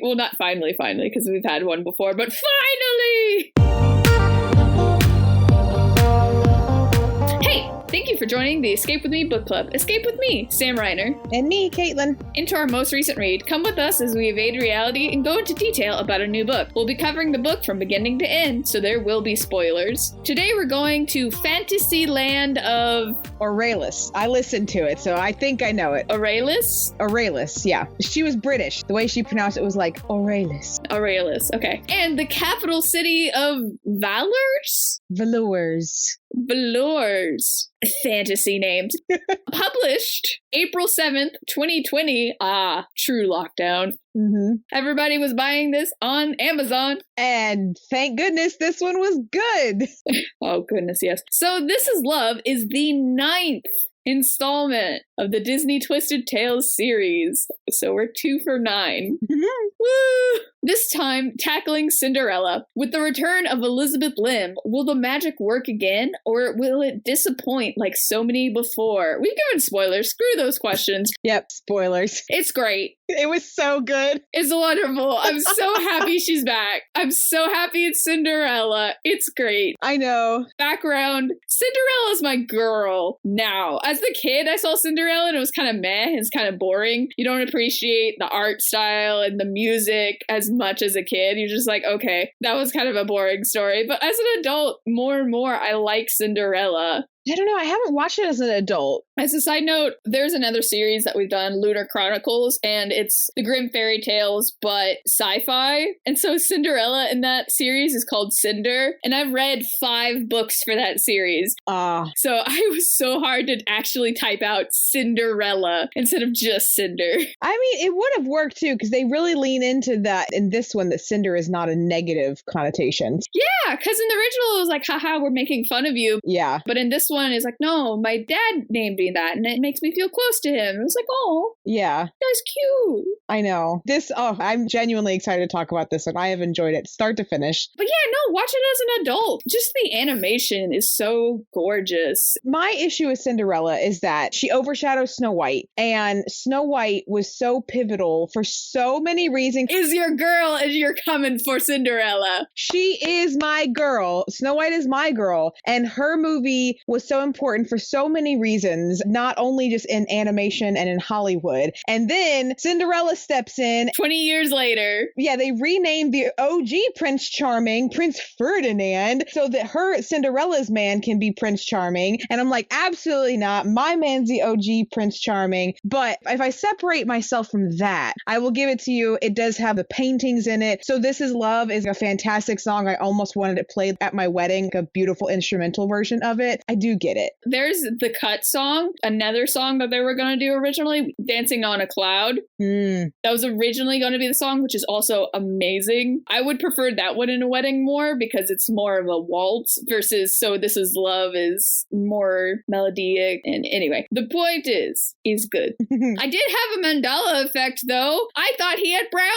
well, not finally, because we've had one before, but finally! Hey, thank you for joining the Escape With Me Book Club. Escape with me, Sam Reiner. And me, Caitlin. Into our most recent read, come with us as we evade reality and go into detail about a new book. We'll be covering the book from beginning to end, so there will be spoilers. Today we're going to fantasy land of... Aurelius. I listened to it, so I think I know it. Aurelius? Aurelius, yeah. She was British. The way she pronounced it was like Aurelius. Aurelius, okay. And the capital city of Valors? Velours. Fantasy names. Published April 7th, 2020. True lockdown. Mm-hmm. Everybody was buying this on Amazon. And thank goodness this one was good. Oh, goodness, yes. So This Is Love is the 9th installment of the Disney Twisted Tales series. So we're 2 for 9. Woo! This time, tackling Cinderella. With the return of Elizabeth Lim, will the magic work again, or will it disappoint like so many before? We've given spoilers. Screw those questions. Yep, spoilers. It's great. It was so good. It's wonderful. I'm so happy she's back. I'm so happy it's Cinderella. It's great. I know. Background, Cinderella's my girl now. As the kid, I saw Cinderella and it was kind of meh. It's kind of boring. You don't appreciate the art style and the music as much as a kid. You're just like, okay, that was kind of a boring story. But as an adult, more and more, I like Cinderella. I don't know. I haven't watched it as an adult. As a side note, there's another series that we've done, Lunar Chronicles, and it's the Grimm fairy tales, but sci-fi. And so Cinderella in that series is called Cinder. And I've read 5 books for that series. So I was so hard to actually type out Cinderella instead of just Cinder. I mean, it would have worked too, because they really lean into that in this one, that Cinder is not a negative connotation. Yeah, because in the original it was like, haha, we're making fun of you. Yeah. But in this one, it's like, no, my dad named me that, and it makes me feel close to him. It was like, oh, yeah, that's cute. I know. I'm genuinely excited to talk about this one. I have enjoyed it start to finish. But yeah, no, watch it as an adult. Just the animation is so gorgeous. My issue with Cinderella is that she overshadows Snow White, and Snow White was so pivotal for so many reasons. Is your girl, and you're coming for Cinderella. She is my girl. Snow White is my girl, and her movie was so important for so many reasons, not only just in animation and in Hollywood. And then Cinderella steps in 20 years later. Yeah, they renamed the OG Prince Charming Prince Ferdinand so that her Cinderella's man can be Prince Charming. And I'm like, absolutely not. My man's the OG Prince Charming. But if I separate myself from that, I will give it to you. It does have the paintings in it. So This Is Love is a fantastic song. I almost wanted it played at my wedding, a beautiful instrumental version of it. I do get it. There's the Cut song, another song that they were going to do originally, Dancing on a Cloud. That was originally going to be the song, which is also amazing. I would prefer that one in a wedding more because it's more of a waltz versus So This Is Love is more melodic. And anyway, the point is, he's good. I did have a Mandela effect though. I thought he had brown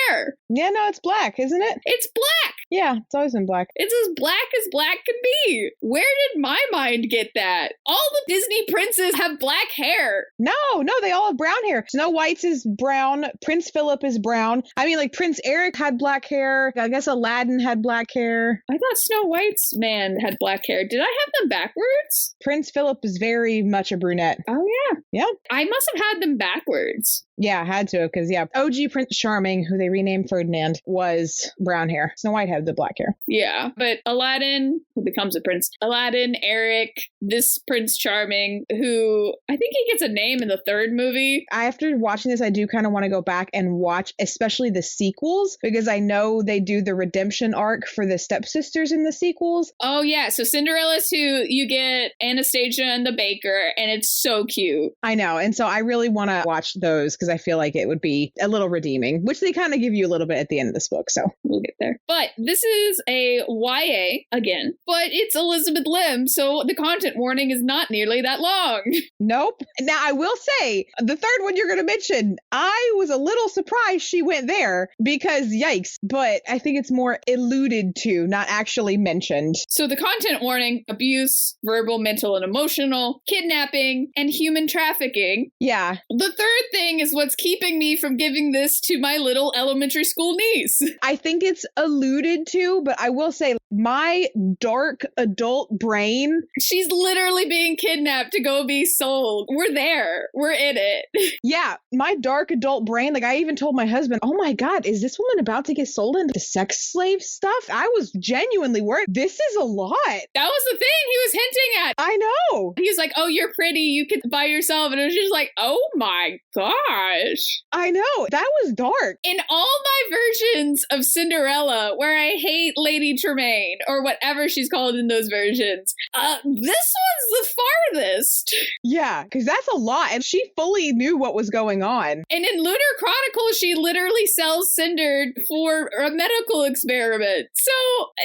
hair. Yeah, no, it's black, isn't it? It's black. Yeah, it's always been black. It's as black can be. Where did my mind get that? All the Disney princes have black hair. No, they all have brown hair. Snow White's is brown. Prince Philip is brown. I mean, like Prince Eric had black hair. I guess Aladdin had black hair. I thought Snow White's man had black hair. Did I have them backwards? Prince Philip is very much a brunette. Oh, yeah. Yeah. I must have had them backwards. Yeah, had to, because OG Prince Charming, who they renamed Ferdinand, was brown hair. Snow White had the black hair. Yeah, but Aladdin, who becomes a prince, Aladdin, Eric, this Prince Charming, who I think he gets a name in the 3rd movie. After watching this, I do kind of want to go back and watch, especially the sequels, because I know they do the redemption arc for the stepsisters in the sequels. Oh, yeah. So Cinderella's who you get Anastasia and the baker, and it's so cute. I know. And so I really want to watch those because I feel like it would be a little redeeming, which they kind of give you a little bit at the end of this book. So we'll get there. But this is a YA again, but it's Elizabeth Lim, so the content warning is not nearly that long. Nope. Now, I will say, the third one you're going to mention, I was a little surprised she went there because yikes, but I think it's more alluded to, not actually mentioned. So the content warning, abuse, verbal, mental, and emotional, kidnapping, and human trafficking. Yeah. The third thing is what's keeping me from giving this to my little elementary school niece. I think it's alluded to, but I will say my dark adult brain. She's literally being kidnapped to go be sold. We're there. We're in it. Yeah. My dark adult brain. Like I even told my husband, oh my God, is this woman about to get sold into sex slave stuff? I was genuinely worried. This is a lot. That was the thing he was hinting at. I know. He was like, oh, you're pretty. You could buy yourself. And it was just like, oh my gosh. I know. That was dark. In all my versions of Cinderella, where I hate Lady Tremaine or whatever she's called in those versions, this one's the farthest. Yeah, because that's a lot. And she fully knew what was going on. And in Lunar Chronicles, she literally sells Cinder for a medical experiment. So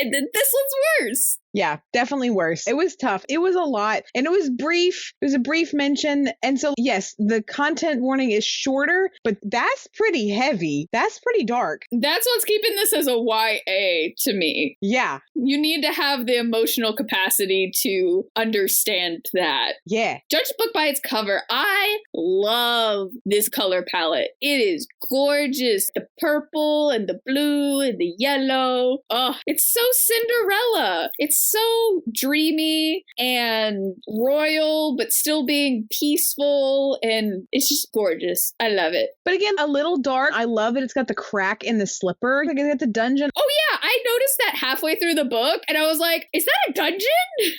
this one's worse. Yeah, definitely worse. It was tough. It was a lot. And it was brief. It was a brief mention. And so, yes, the content warning is shorter, but that's pretty heavy. That's pretty dark. That's what's keeping this as a YA to me. Yeah. You need to have the emotional capacity to understand that. Yeah. Judge a book by its cover. I love this color palette. It is gorgeous. The purple and the blue and the yellow. Oh, it's so Cinderella. It's so dreamy and royal, but still being peaceful. And it's just gorgeous. I love it. But again, a little dark. I love that it's got the crack in the slipper. Like it's got the dungeon. Oh yeah, I noticed that halfway through the book and I was like, is that a dungeon?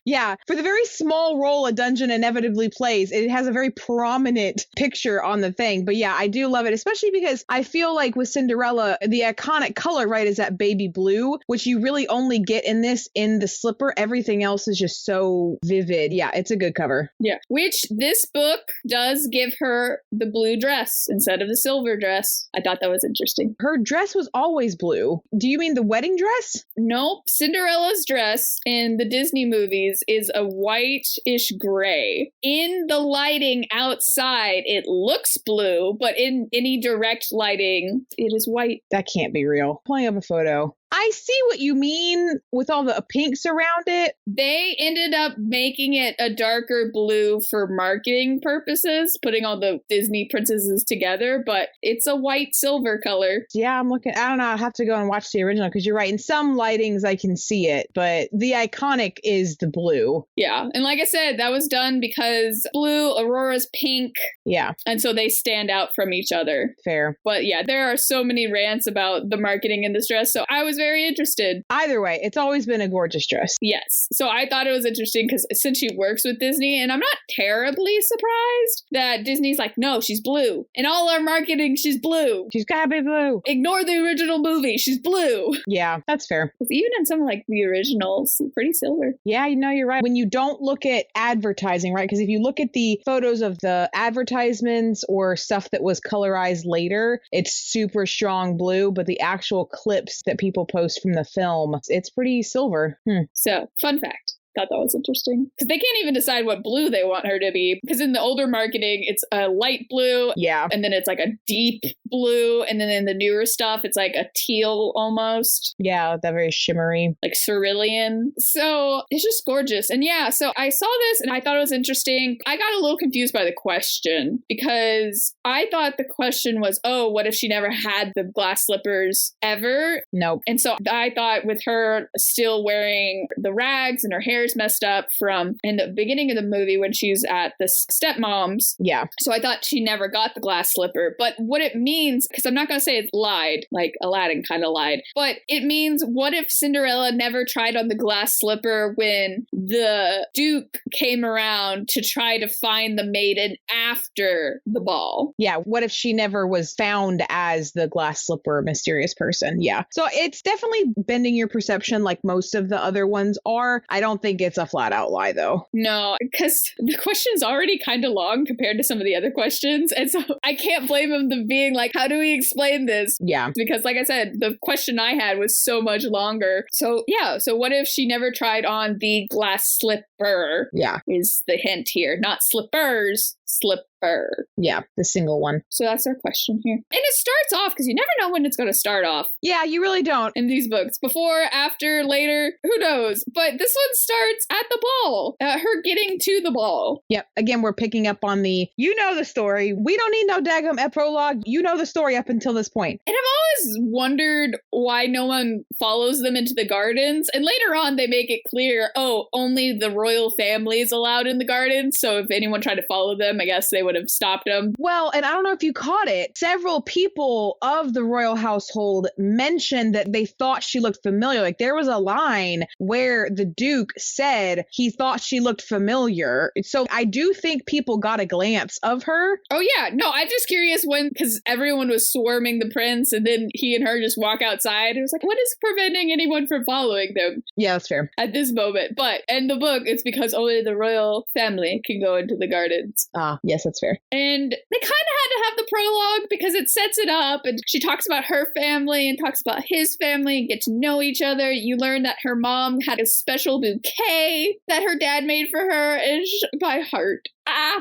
Yeah. For the very small role a dungeon inevitably plays, it has a very prominent picture on the thing. But yeah, I do love it, especially because I feel like with Cinderella, the iconic color, right, is that baby blue, which you really only get in this in the slipper. Everything else is just so vivid. Yeah, it's a good cover. Yeah, which this book does give her the blue dress instead of the silver dress. I thought that was interesting. Her dress was always blue. Do you mean the wedding dress? Nope. Cinderella's dress in the Disney movies is a whitish gray. In the lighting outside, it looks blue, but in any direct lighting, it is white. That can't be real. Pulling up a photo. I see what you mean with all the pinks around it. They ended up making it a darker blue for marketing purposes, putting all the Disney princesses together, but it's a white silver color. Yeah, I'm looking. I don't know. I'll have to go and watch the original because you're right. In some lightings, I can see it, but the iconic is the blue. Yeah. And like I said, that was done because blue, Aurora's pink. Yeah. And so they stand out from each other. Fair. But yeah, there are so many rants about the marketing in this dress. So I was very interested. Either way, it's always been a gorgeous dress. Yes. So I thought it was interesting because since she works with Disney, and I'm not terribly surprised that Disney's like, no, she's blue. In all our marketing, she's blue. She's gotta be blue. Ignore the original movie. She's blue. Yeah, that's fair. Even in some like the originals, pretty silver. Yeah, you know, you're right. When you don't look at advertising, right? Because if you look at the photos of the advertisements or stuff that was colorized later, it's super strong blue, but the actual clips that people post from the film, it's pretty silver. So, fun fact. Thought that was interesting because they can't even decide what blue they want her to be, because in the older marketing it's a light blue, yeah, and then it's like a deep blue, and then in the newer stuff it's like a teal almost, yeah, that very shimmery, like cerulean. So it's just gorgeous. And yeah, so I saw this and I thought it was interesting. I got a little confused by the question because I thought the question was, oh, what if she never had the glass slippers ever? Nope. And so I thought with her still wearing the rags and her hair is messed up from in the beginning of the movie when she's at the stepmom's. Yeah. So I thought she never got the glass slipper. But what it means, because I'm not going to say it lied, like Aladdin kind of lied, but it means what if Cinderella never tried on the glass slipper when the Duke came around to try to find the maiden after the ball? Yeah. What if she never was found as the glass slipper mysterious person? Yeah. So it's definitely bending your perception like most of the other ones are. I don't think think it's a flat out lie, though. No, because the question's already kind of long compared to some of the other questions. And so I can't blame him for being like, how do we explain this? Yeah. Because like I said, the question I had was so much longer. So yeah, so what if she never tried on the glass slipper? Yeah. Is the hint here. Not slippers, slipper. Yeah, the single one. So that's our question here. And it starts off, because you never know when it's going to start off. Yeah, you really don't. In these books. Before, after, later, who knows? But this one starts at the ball. Her getting to the ball. Yep. Again, we're picking up on the, you know the story. We don't need no daggum prologue. You know the story up until this point. And I've always wondered why no one follows them into the gardens. And later on, they make it clear, oh, only the royal family is allowed in the gardens. So if anyone tried to follow them, I guess they would have stopped them. Well, and I don't know if you caught it. Several people of the royal household mentioned that they thought she looked familiar. Like there was a line where the Duke said he thought she looked familiar. So I do think people got a glance of her. Oh, yeah. No, I'm just curious when, because everyone was swarming the prince and then he and her just walk outside. It was like, what is preventing anyone from following them? Yeah, that's fair. At this moment. But in the book, it's because only the royal family can go into the gardens. Ah, yes, that's fair. And they kind of had to have the prologue because it sets it up. And she talks about her family and talks about his family and get to know each other. You learn that her mom had a special bouquet that her dad made for her. And by heart.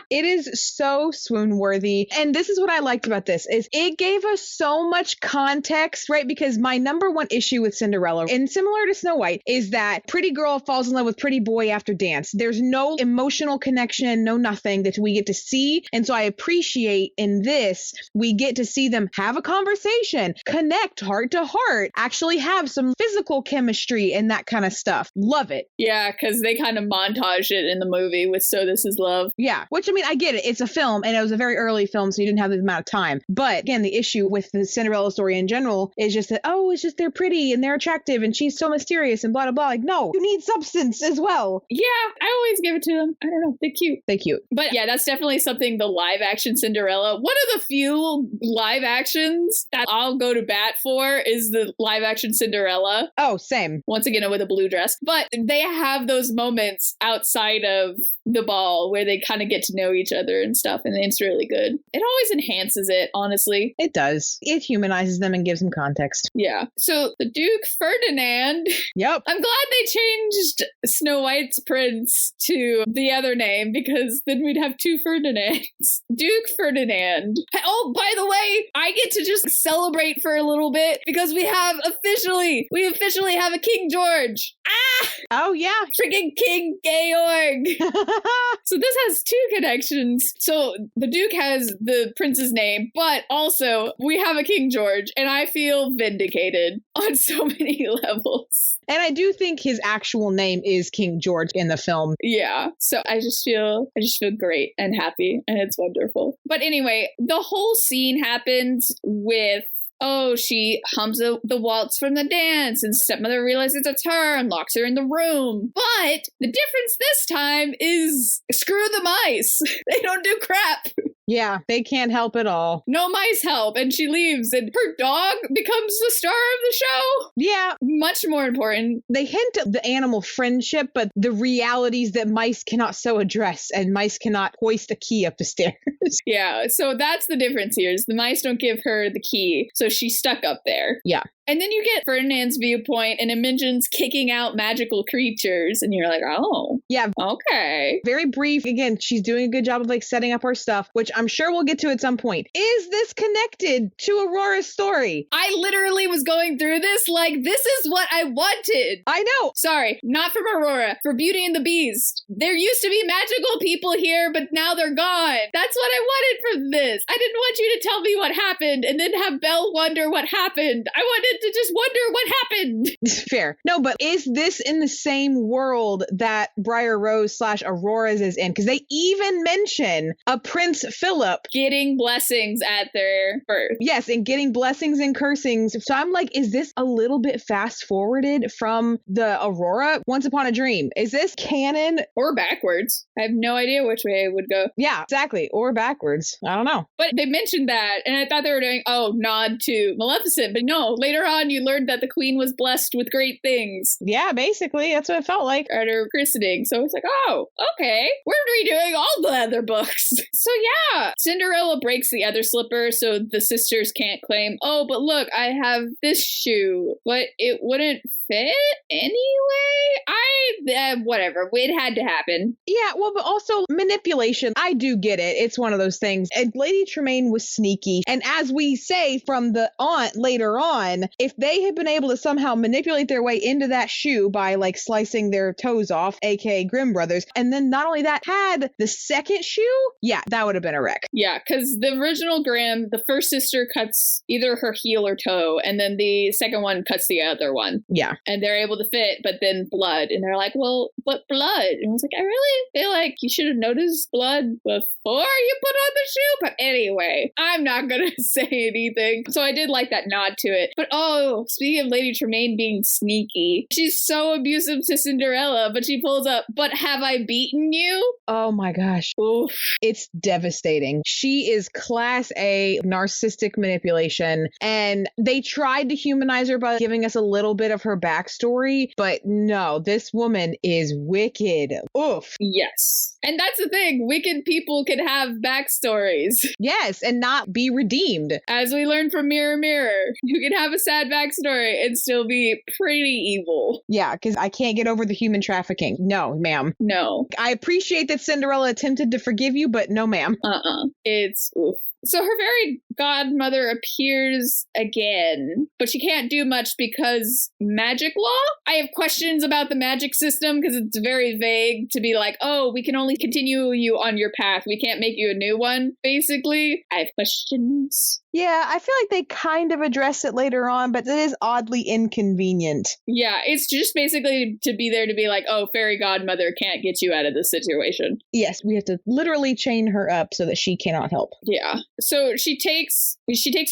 It is so swoon worthy. And this is what I liked about this is it gave us so much context, right? Because my number one issue with Cinderella, and similar to Snow White, is that pretty girl falls in love with pretty boy after dance. There's no emotional connection, no nothing that we get to see. And so I appreciate in this, we get to see them have a conversation, connect heart to heart, actually have some physical chemistry and that kind of stuff. Love it. Yeah, because they kind of montage it in the movie with So This Is Love. Yeah, which I mean, I get it. It's a film and it was a very early film, so you didn't have the amount of time. But again, the issue with the Cinderella story in general is just that, oh, it's just they're pretty and they're attractive and she's so mysterious and blah, blah, blah. Like, no, you need substance as well. Yeah, I always give it to them. I don't know. They're cute. They're cute. But yeah, that's definitely something the live action Cinderella, one of the few live actions that I'll go to bat for is the live action Cinderella. Oh, same. Once again, with a blue dress. But they have those moments outside of the ball where they kind of get to know each other and stuff, and it's really good. It always enhances it, honestly. It does. It humanizes them and gives them context. Yeah. So the Duke Ferdinand. Yep. I'm glad they changed Snow White's prince to the other name because then we'd have two Ferdinands. Duke Ferdinand. Oh, by the way, I get to just celebrate for a little bit because we officially have a King George. Oh, yeah. Freaking King Georg. So this has two connections. So the Duke has the prince's name, but also we have a King George, and I feel vindicated on so many levels. And I do think his actual name is King George in the film. Yeah. So I just feel great and happy, and it's wonderful. But anyway, the whole scene happens with she hums the waltz from the dance, and stepmother realizes it's her and locks her in the room. But the difference this time is screw the mice. They don't do crap. Yeah, they can't help at all. No mice help, and she leaves, and her dog becomes the star of the show. Yeah. Much more important. They hint at the animal friendship, but the realities that mice cannot so address, and mice cannot hoist a key up the stairs. Yeah, so that's the difference here, is the mice don't give her the key, so she's stuck up there. Yeah. And then you get Ferdinand's viewpoint, and it mentions kicking out magical creatures, and you're like, oh. Yeah. Okay. Very brief. Again, she's doing a good job of like setting up our stuff, which I'm sure we'll get to at some point. Is this connected to Aurora's story? I literally was going through this like, this is what I wanted. I know. Sorry, not from Aurora, for Beauty and the Beast. There used to be magical people here, but now they're gone. That's what I wanted from this. I didn't want you to tell me what happened and then have Belle wonder what happened. I wanted to just wonder what happened. Fair. No, but is this in the same world that Briar Rose / Aurora's is in? Because they even mention a Prince Philip getting blessings at their birth. Yes, and getting blessings and cursings. So I'm like, is this a little bit fast forwarded from the Aurora Once Upon a Dream? Is this canon? Or backwards. I have no idea which way it would go. Yeah, exactly. Or backwards. I don't know. But they mentioned that, and I thought they were doing, nod to Maleficent. But no, later later on, you learned that the queen was blessed with great things. Yeah, basically, that's what it felt like. At her christening. So it's like, oh, okay. We're redoing all the other books. So yeah, Cinderella breaks the other slipper so the sisters can't claim, oh, but look, I have this shoe, but it wouldn't fit anyway. Whatever. It had to happen. Yeah, well, but also manipulation. I do get it. It's one of those things. And Lady Tremaine was sneaky. And as we say from the aunt later on, if they had been able to somehow manipulate their way into that shoe by like slicing their toes off, aka Grimm brothers, and then not only that, had the second shoe, yeah, that would have been a wreck. Yeah, because the original Grimm, the first sister cuts either her heel or toe, and then the second one cuts the other one. Yeah. And they're able to fit, but then blood. And they're like, well, but blood. And I was like, I really feel like you should have noticed blood before you put on the shoe. But anyway, I'm not going to say anything. So I did like that nod to it. But oh, speaking of Lady Tremaine being sneaky, she's so abusive to Cinderella, but she pulls up, but have I beaten you? Oh my gosh. Oof. It's devastating. She is class A narcissistic manipulation. And they tried to humanize her by giving us a little bit of her backstory. But no, this woman is wicked. Oof. Yes. And that's the thing. Wicked people can have backstories. Yes, and not be redeemed. As we learned from Mirror Mirror, you can have a sad backstory and still be pretty evil. Yeah, because I can't get over the human trafficking. No, ma'am. No. I appreciate that Cinderella attempted to forgive you, but no, ma'am. It's oof. So her fairy godmother appears again, but she can't do much because magic law? I have questions about the magic system because it's very vague to be like, oh, we can only continue you on your path. We can't make you a new one, basically. I have questions. Yeah, I feel like they kind of address it later on, but it is oddly inconvenient. Yeah, it's just basically to be there to be like, oh, fairy godmother can't get you out of this situation. Yes, we have to literally chain her up so that she cannot help. Yeah. So she takes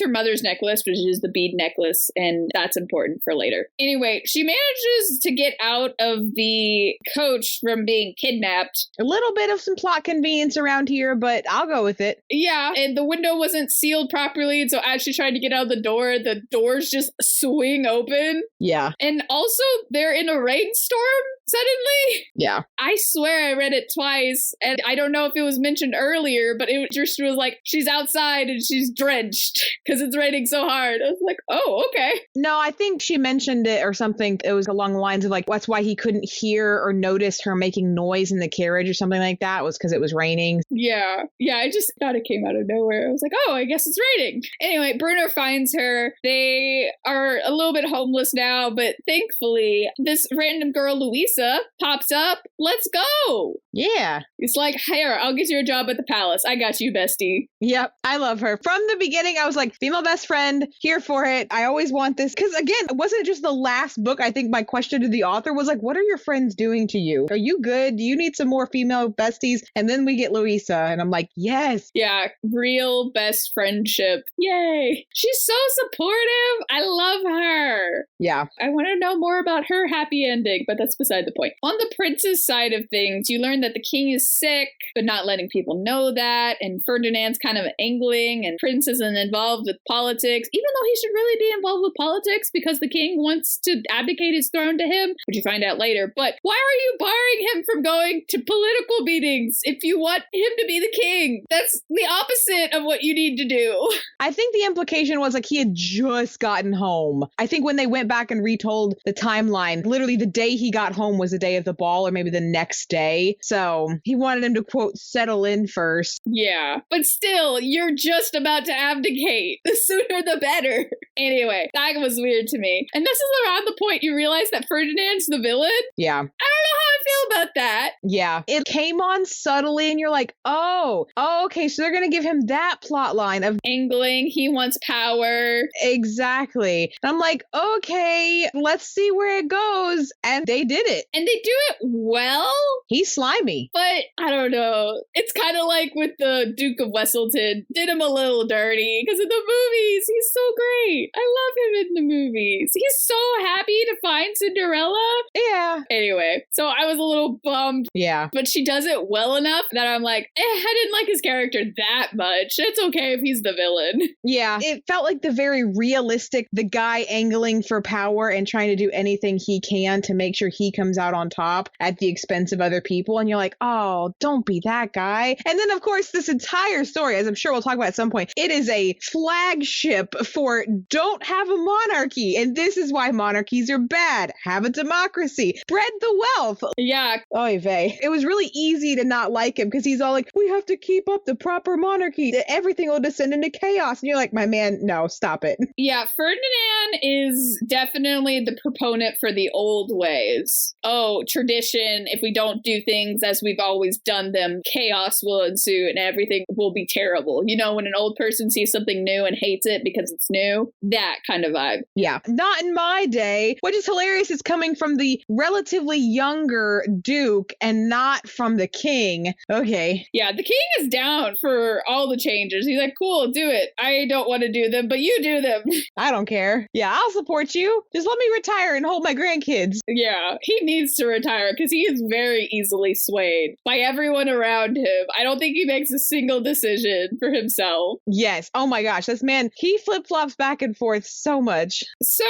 her mother's necklace, which is the bead necklace, and that's important for later. Anyway, she manages to get out of the coach from being kidnapped. A little bit of some plot convenience around here, but I'll go with it. Yeah, and the window wasn't sealed properly, so as she tried to get out of the doors just swing open. Yeah. And also, they're in a rainstorm suddenly. Yeah. I swear I read it twice, and I don't know if it was mentioned earlier, but it just was like, she's outside and she's drenched because it's raining so hard. I was like, oh, okay. No, I think she mentioned it or something. It was along the lines of like, that's why he couldn't hear or notice her making noise in the carriage or something like that, was because it was raining. Yeah. Yeah, I just thought it came out of nowhere. I was like, oh, I guess it's raining. Anyway, Bruno finds her. They are a little bit homeless now, but thankfully, this random girl, Louisa, pops up. Let's go. Yeah. It's like, here, I'll get you a job at the palace. I got you, bestie. Yep. I love her. From the beginning, I was like, female best friend, here for it. I always want this. Because again, it wasn't just the last book. I think my question to the author was like, what are your friends doing to you? Are you good? Do you need some more female besties? And then we get Louisa. And I'm like, yes. Yeah, real best friendship. Yay. She's so supportive. I love her. Yeah. I want to know more about her happy ending, but that's beside the point. On the prince's side of things, you learn that the king is sick, but not letting people know that. And Ferdinand's kind of angling, and Prince isn't involved with politics, even though he should really be involved with politics because the king wants to abdicate his throne to him, which you find out later. But why are you barring him from going to political meetings if you want him to be the king? That's the opposite of what you need to do. I think the implication was like he had just gotten home. I think when they went back and retold the timeline, literally the day he got home was the day of the ball, or maybe the next day. So he wanted him to, quote, settle in first. Yeah, but still, you're just about to abdicate. The sooner the better. Anyway, that was weird to me. And this is around the point you realize that Ferdinand's the villain. Yeah. I don't know how I feel about that. Yeah. It came on subtly and you're like, oh, okay, so they're going to give him that plot line of angling. He wants power. Exactly. And I'm like, okay, okay, let's see where it goes. And they did it. And they do it well. He's slimy. But I don't know. It's kind of like with the Duke of Wesselton. Did him a little dirty because of the movies. He's so great. I love him in the movies. He's so happy to find Cinderella. Yeah. Anyway, so I was a little bummed. Yeah. But she does it well enough that I'm like, I didn't like his character that much. It's okay if he's the villain. Yeah. It felt like the very realistic, the guy angling for power and trying to do anything he can to make sure he comes out on top at the expense of other people. And you're like, oh, don't be that guy. And then, of course, this entire story, as I'm sure we'll talk about at some point, it is a flagship for don't have a monarchy. And this is why monarchies are bad. Have a democracy. Spread the wealth. Yeah. Oy vey. It was really easy to not like him because he's all like, we have to keep up the proper monarchy. Everything will descend into chaos. And you're like, my man, no, stop it. Yeah, Ferdinand is definitely the proponent for the old ways. Oh, tradition. If we don't do things as we've always done them, chaos will ensue and everything will be terrible. You know, when an old person sees something new and hates it because it's new, that kind of vibe. Yeah, not in my day, which is hilarious. It's coming from the relatively younger Duke and not from the king. Okay. Yeah, the king is down for all the changes. He's like, cool, do it. I don't want to do them, but you do them. I don't care. Yeah, I'll support you. Just let me retire and hold my grandkids. Yeah, he needs to retire because he is very easily swayed by everyone around him. I don't think he makes a single decision for himself. Yes. Oh my gosh, this man, he flip-flops back and forth so much. So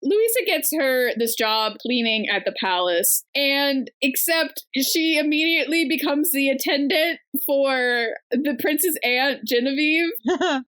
Louisa gets her this job cleaning at the palace, and except she immediately becomes the attendant for the prince's aunt, Genevieve.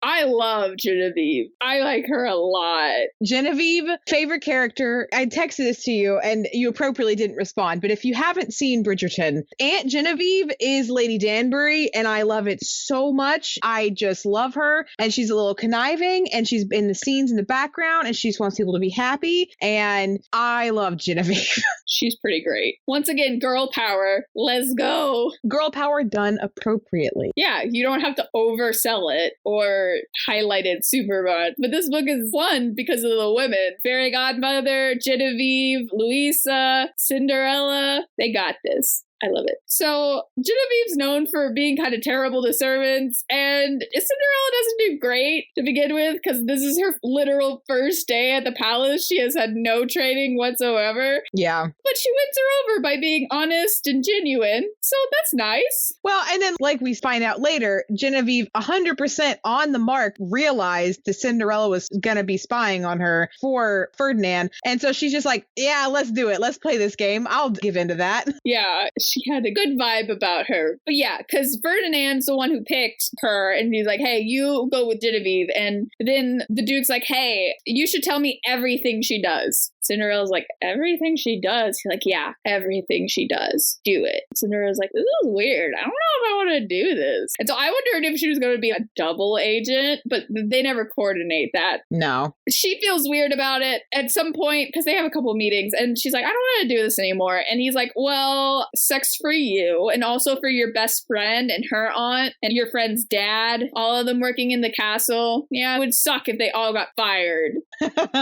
I love Genevieve. I like her a lot. Genevieve, favorite character. I texted this to you and you appropriately didn't respond, but if you haven't seen Bridgerton, Aunt Genevieve is Lady Danbury and I love it so much. I just love her, and she's a little conniving and she's in the scenes in the background and she just wants people to be happy, and I love Genevieve. She's pretty great. Once again, girl power. Let's go. Girl power done appropriately. Yeah, you don't have to oversell it or highlight it super much. But this book is fun because of the women. Fairy Godmother, Genevieve, Louisa, Cinderella. They got this. I love it. So Genevieve's known for being kind of terrible to servants, and Cinderella doesn't do great to begin with because this is her literal first day at the palace. She has had no training whatsoever. Yeah. But she wins her over by being honest and genuine, so that's nice. Well, and then like we find out later, Genevieve 100% on the mark realized that Cinderella was going to be spying on her for Ferdinand, and so she's just like, yeah, let's do it. Let's play this game. I'll give into that. Yeah. She had a good vibe about her. But yeah, because Ferdinand's the one who picked her, and he's like, hey, you go with Genevieve. And then the Duke's like, hey, you should tell me everything she does. Cinderella's like, everything she does? He's like, yeah, everything she does. Do it. Cinderella's like, this is weird. I don't know if I want to do this. And so I wondered if she was going to be a double agent, but they never coordinate that. No. She feels weird about it at some point because they have a couple of meetings, and she's like, I don't want to do this anymore. And he's like, well, sex for you and also for your best friend and her aunt and your friend's dad, all of them working in the castle. Yeah, it would suck if they all got fired.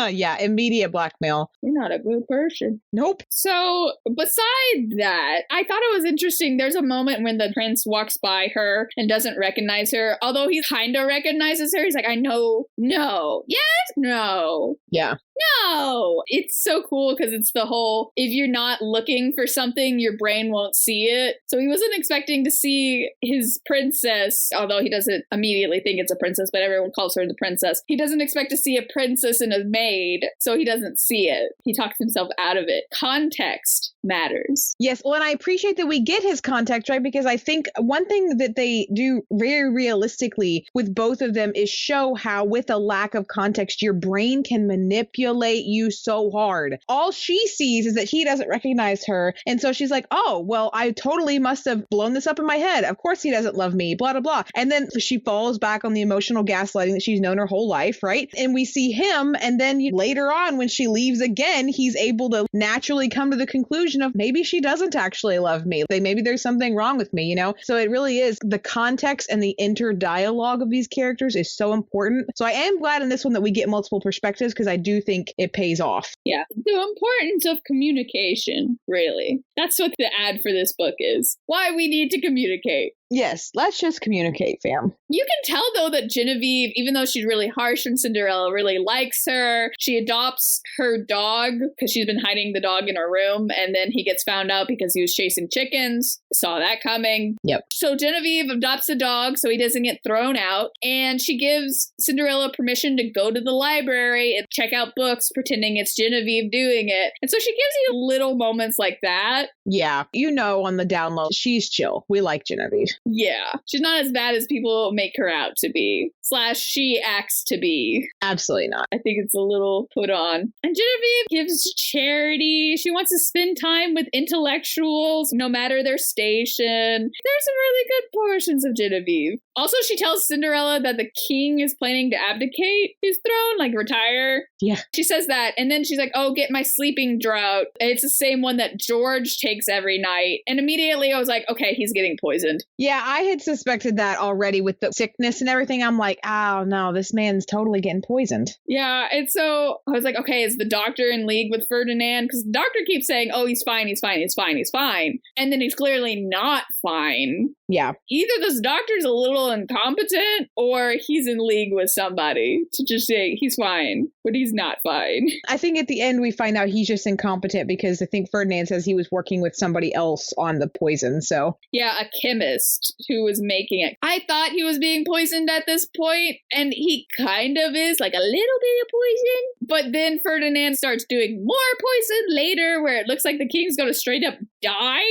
Yeah, immediate blackmail. You're not a good person. Nope. So beside that, I thought it was interesting. There's a moment when the prince walks by her and doesn't recognize her. Although he kind of recognizes her. He's like, I know. No. Yes. No. Yeah. No. It's so cool because it's the whole, if you're not looking for something, your brain won't see it. So he wasn't expecting to see his princess, although he doesn't immediately think it's a princess, but everyone calls her the princess. He doesn't expect to see a princess and a maid, so he doesn't see it. He talks himself out of it. Context matters. Yes, well, and I appreciate that we get his context, right? Because I think one thing that they do very realistically with both of them is show how, with a lack of context, your brain can manipulate you so hard. All she sees is that he doesn't recognize her. And so she's like, oh, well, I totally must have blown this up in my head. Of course he doesn't love me, blah, blah, blah. And then she falls back on the emotional gaslighting that she's known her whole life, right? And we see him, and then later on when she leaves again, he's able to naturally come to the conclusion of maybe she doesn't actually love me. Maybe there's something wrong with me, you know? So it really is the context and the inter-dialogue of these characters is so important. So I am glad in this one that we get multiple perspectives because I do think it pays off. Yeah. The importance of communication, really. That's what the ad for this book is. Why we need to communicate. Yes, let's just communicate, fam. You can tell, though, that Genevieve, even though she's really harsh on Cinderella, really likes her. She adopts her dog because she's been hiding the dog in her room, and then he gets found out because he was chasing chickens. Saw that coming. Yep. So Genevieve adopts a dog so he doesn't get thrown out, and she gives Cinderella permission to go to the library and check out books, pretending it's Genevieve doing it. And so she gives you little moments like that. Yeah, on the down low, she's chill. We like Genevieve. Yeah, she's not as bad as people make her out to be. / she acts to be. Absolutely not. I think it's a little put on. And Genevieve gives charity. She wants to spend time with intellectuals, no matter their station. There's some really good portions of Genevieve. Also, she tells Cinderella that the king is planning to abdicate his throne, like retire. Yeah. She says that, and then she's like, oh, get my sleeping draught. It's the same one that George takes every night. And immediately I was like, okay, he's getting poisoned. Yeah, I had suspected that already with the sickness and everything. I'm like, oh no, this man's totally getting poisoned. Yeah, and so I was like, okay, is the doctor in league with Ferdinand? Because the doctor keeps saying, oh, he's fine, he's fine, he's fine, he's fine. And then he's clearly not fine. Yeah. Either this doctor's a little incompetent or he's in league with somebody to just say he's fine, but he's not fine. I think at the end we find out he's just incompetent because I think Ferdinand says he was working with somebody else on the poison, so. Yeah, a chemist who was making it. I thought he was being poisoned at this point, and he kind of is, like a little bit of poison. But then Ferdinand starts doing more poison later where it looks like the king's going to straight up die.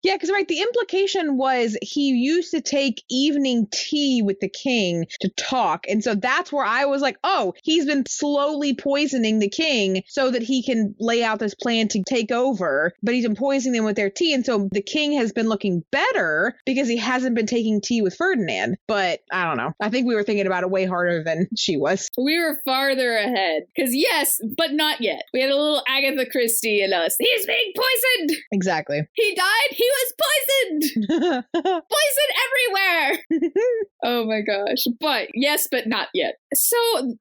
Yeah, because right, the implication was he used to take evening tea with the king to talk. And so that's where I was like, oh, he's been slowly poisoning the king so that he can lay out this plan to take over. But he's been poisoning them with their tea. And so the king has been looking better because he hasn't been taking tea with Ferdinand. But I don't know. I think we were thinking about it way harder than she was. We were farther ahead. Because yes, but not yet. We had a little Agatha Christie in us. He's being poisoned! Exactly. He died. He was poisoned. Poison everywhere. Oh my gosh. But yes, but not yet. So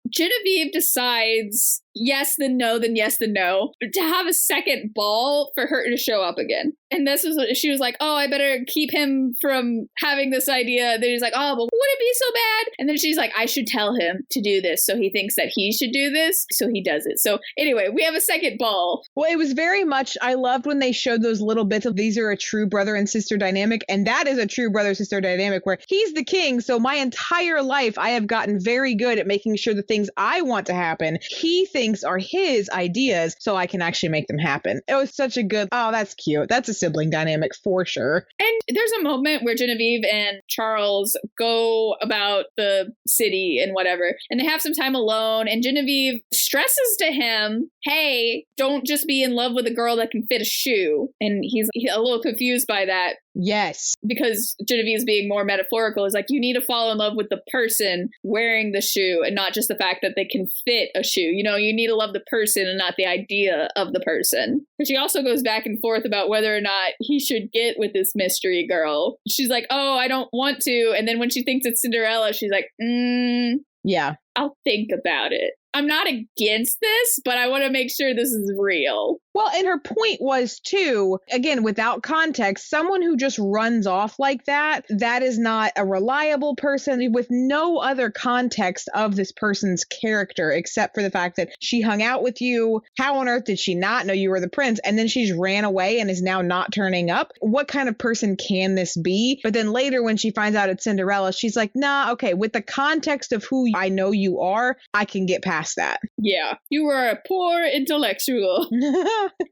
Genevieve decides yes, then no, then yes, then no, to have a second ball for her to show up again. And this was what she was like, oh, I better keep him from having this idea. Then he's like, oh, but would it be so bad? And then she's like, I should tell him to do this. So he thinks that he should do this. So he does it. So anyway, we have a second ball. Well, it was very much, I loved when they showed those little bits of these are a true brother and sister dynamic. And that is a true brother-sister dynamic where he's the king. So my entire life, I have gotten very good at making sure the things I want to happen, he thinks are his ideas, so I can actually make them happen. It was such a good, oh, that's cute. That's a sibling dynamic for sure. And there's a moment where Genevieve and Charles go about the city and whatever, and they have some time alone, and Genevieve stresses to him, hey, don't just be in love with a girl that can fit a shoe. And he's a little confused by that. Yes. Because Genevieve's being more metaphorical is like, you need to fall in love with the person wearing the shoe and not just the fact that they can fit a shoe. You know, you need to love the person and not the idea of the person. But she also goes back and forth about whether or not he should get with this mystery girl. She's like, oh, I don't want to. And then when she thinks it's Cinderella, she's like, yeah, I'll think about it. I'm not against this, but I want to make sure this is real. Well, and her point was, too, again, without context, someone who just runs off like that is not a reliable person with no other context of this person's character, except for the fact that she hung out with you. How on earth did she not know you were the prince? And then she's ran away and is now not turning up. What kind of person can this be? But then later when she finds out it's Cinderella, she's like, nah, okay, with the context of who I know you are, I can get past that. Yeah, you were a poor intellectual.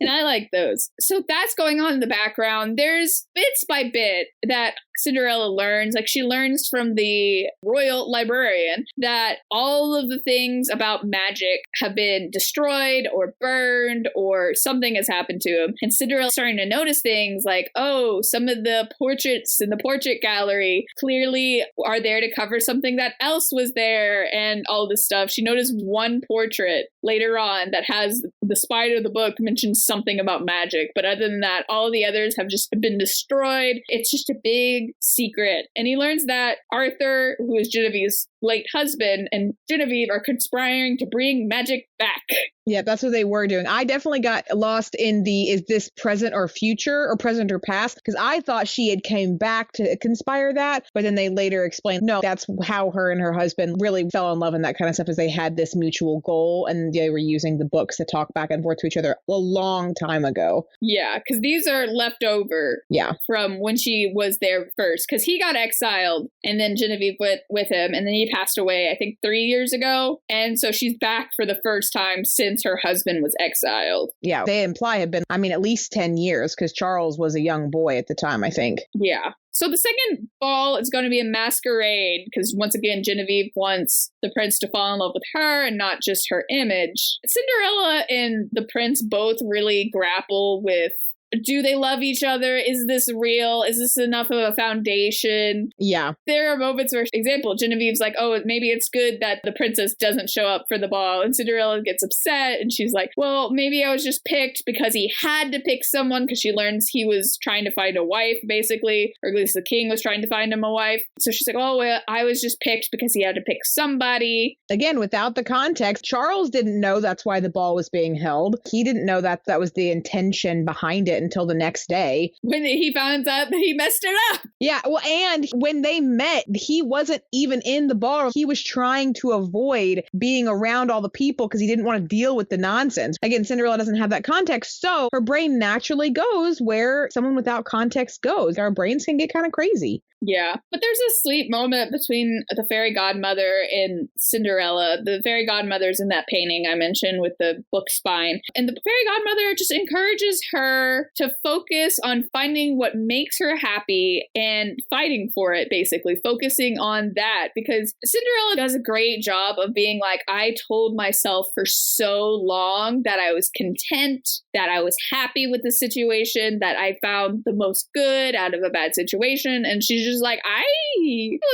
And I like those. So that's going on in the background. There's bits by bit that Cinderella learns. Like she learns from the royal librarian that all of the things about magic have been destroyed or burned or something has happened to them. And Cinderella's starting to notice things like, oh, some of the portraits in the portrait gallery clearly are there to cover something that else was there and all this stuff. She noticed one portrait later on that has the spine of the book mentions something about magic. But other than that, all the others have just been destroyed. It's just a big secret. And he learns that Arthur, who is Genevieve's late husband, and Genevieve are conspiring to bring magic back. Yeah, that's what they were doing. I definitely got lost in the, is this present or future or present or past? Because I thought she had came back to conspire that, but then they later explained, no, that's how her and her husband really fell in love and that kind of stuff, is they had this mutual goal and they were using the books to talk back and forth to each other a long time ago. Yeah, because these are left over from when she was there first, because he got exiled and then Genevieve went with him and then he passed away, I think 3 years ago. And so she's back for the first time since her husband was exiled. Yeah, they imply have been, at least 10 years, because Charles was a young boy at the time, I think. Yeah. So the second ball is going to be a masquerade, because once again, Genevieve wants the prince to fall in love with her and not just her image. Cinderella and the prince both really grapple with, do they love each other? Is this real? Is this enough of a foundation? Yeah. There are moments where, for example, Genevieve's like, oh, maybe it's good that the princess doesn't show up for the ball. And Cinderella gets upset and she's like, well, maybe I was just picked because he had to pick someone, because she learns he was trying to find a wife, basically, or at least the king was trying to find him a wife. So she's like, oh, well, I was just picked because he had to pick somebody. Again, without the context, Charles didn't know that's why the ball was being held. He didn't know that that was the intention behind it until the next day, when he finds out that he messed it up. Yeah, well, and when they met, he wasn't even in the ball. He was trying to avoid being around all the people because he didn't want to deal with the nonsense. Again, Cinderella doesn't have that context, so her brain naturally goes where someone without context goes. Our brains can get kind of crazy. Yeah, but there's a sweet moment between the fairy godmother and Cinderella. The fairy godmother's in that painting I mentioned with the book spine. And the fairy godmother just encourages her to focus on finding what makes her happy and fighting for it, basically, focusing on that. Because Cinderella does a great job of being like, I told myself for so long that I was content, that I was happy with the situation, that I found the most good out of a bad situation. And she's just like, I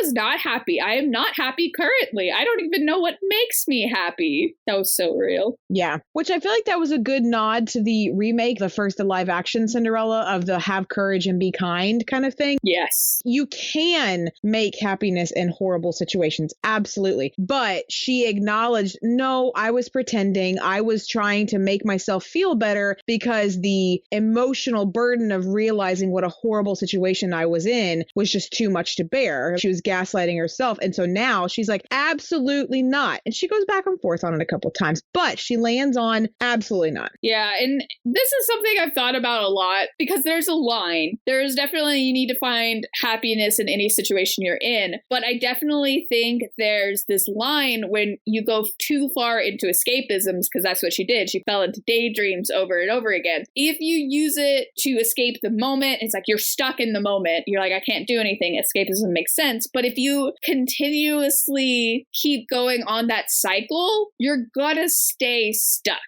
was not happy. I am not happy currently. I don't even know what makes me happy. That was so real. Yeah, which I feel like that was a good nod to the remake, the first live action Cinderella, of the have courage and be kind kind of thing. Yes. You can make happiness in horrible situations. Absolutely. But she acknowledged, no, I was pretending. I was trying to make myself feel better because the emotional burden of realizing what a horrible situation I was in was just too much to bear. She was gaslighting herself. And so now she's like, absolutely not. And she goes back and forth on it a couple of times, but she lands on absolutely not. Yeah. And this is something I've thought about a lot, because there's a line. There's definitely, you need to find happiness in any situation you're in. But I definitely think there's this line when you go too far into escapisms, because that's what she did. She fell into daydreams over and over again. If you use it to escape the moment, it's like you're stuck in the moment. You're like, I can't do anything. Escapism makes sense. But if you continuously keep going on that cycle, you're gonna stay stuck.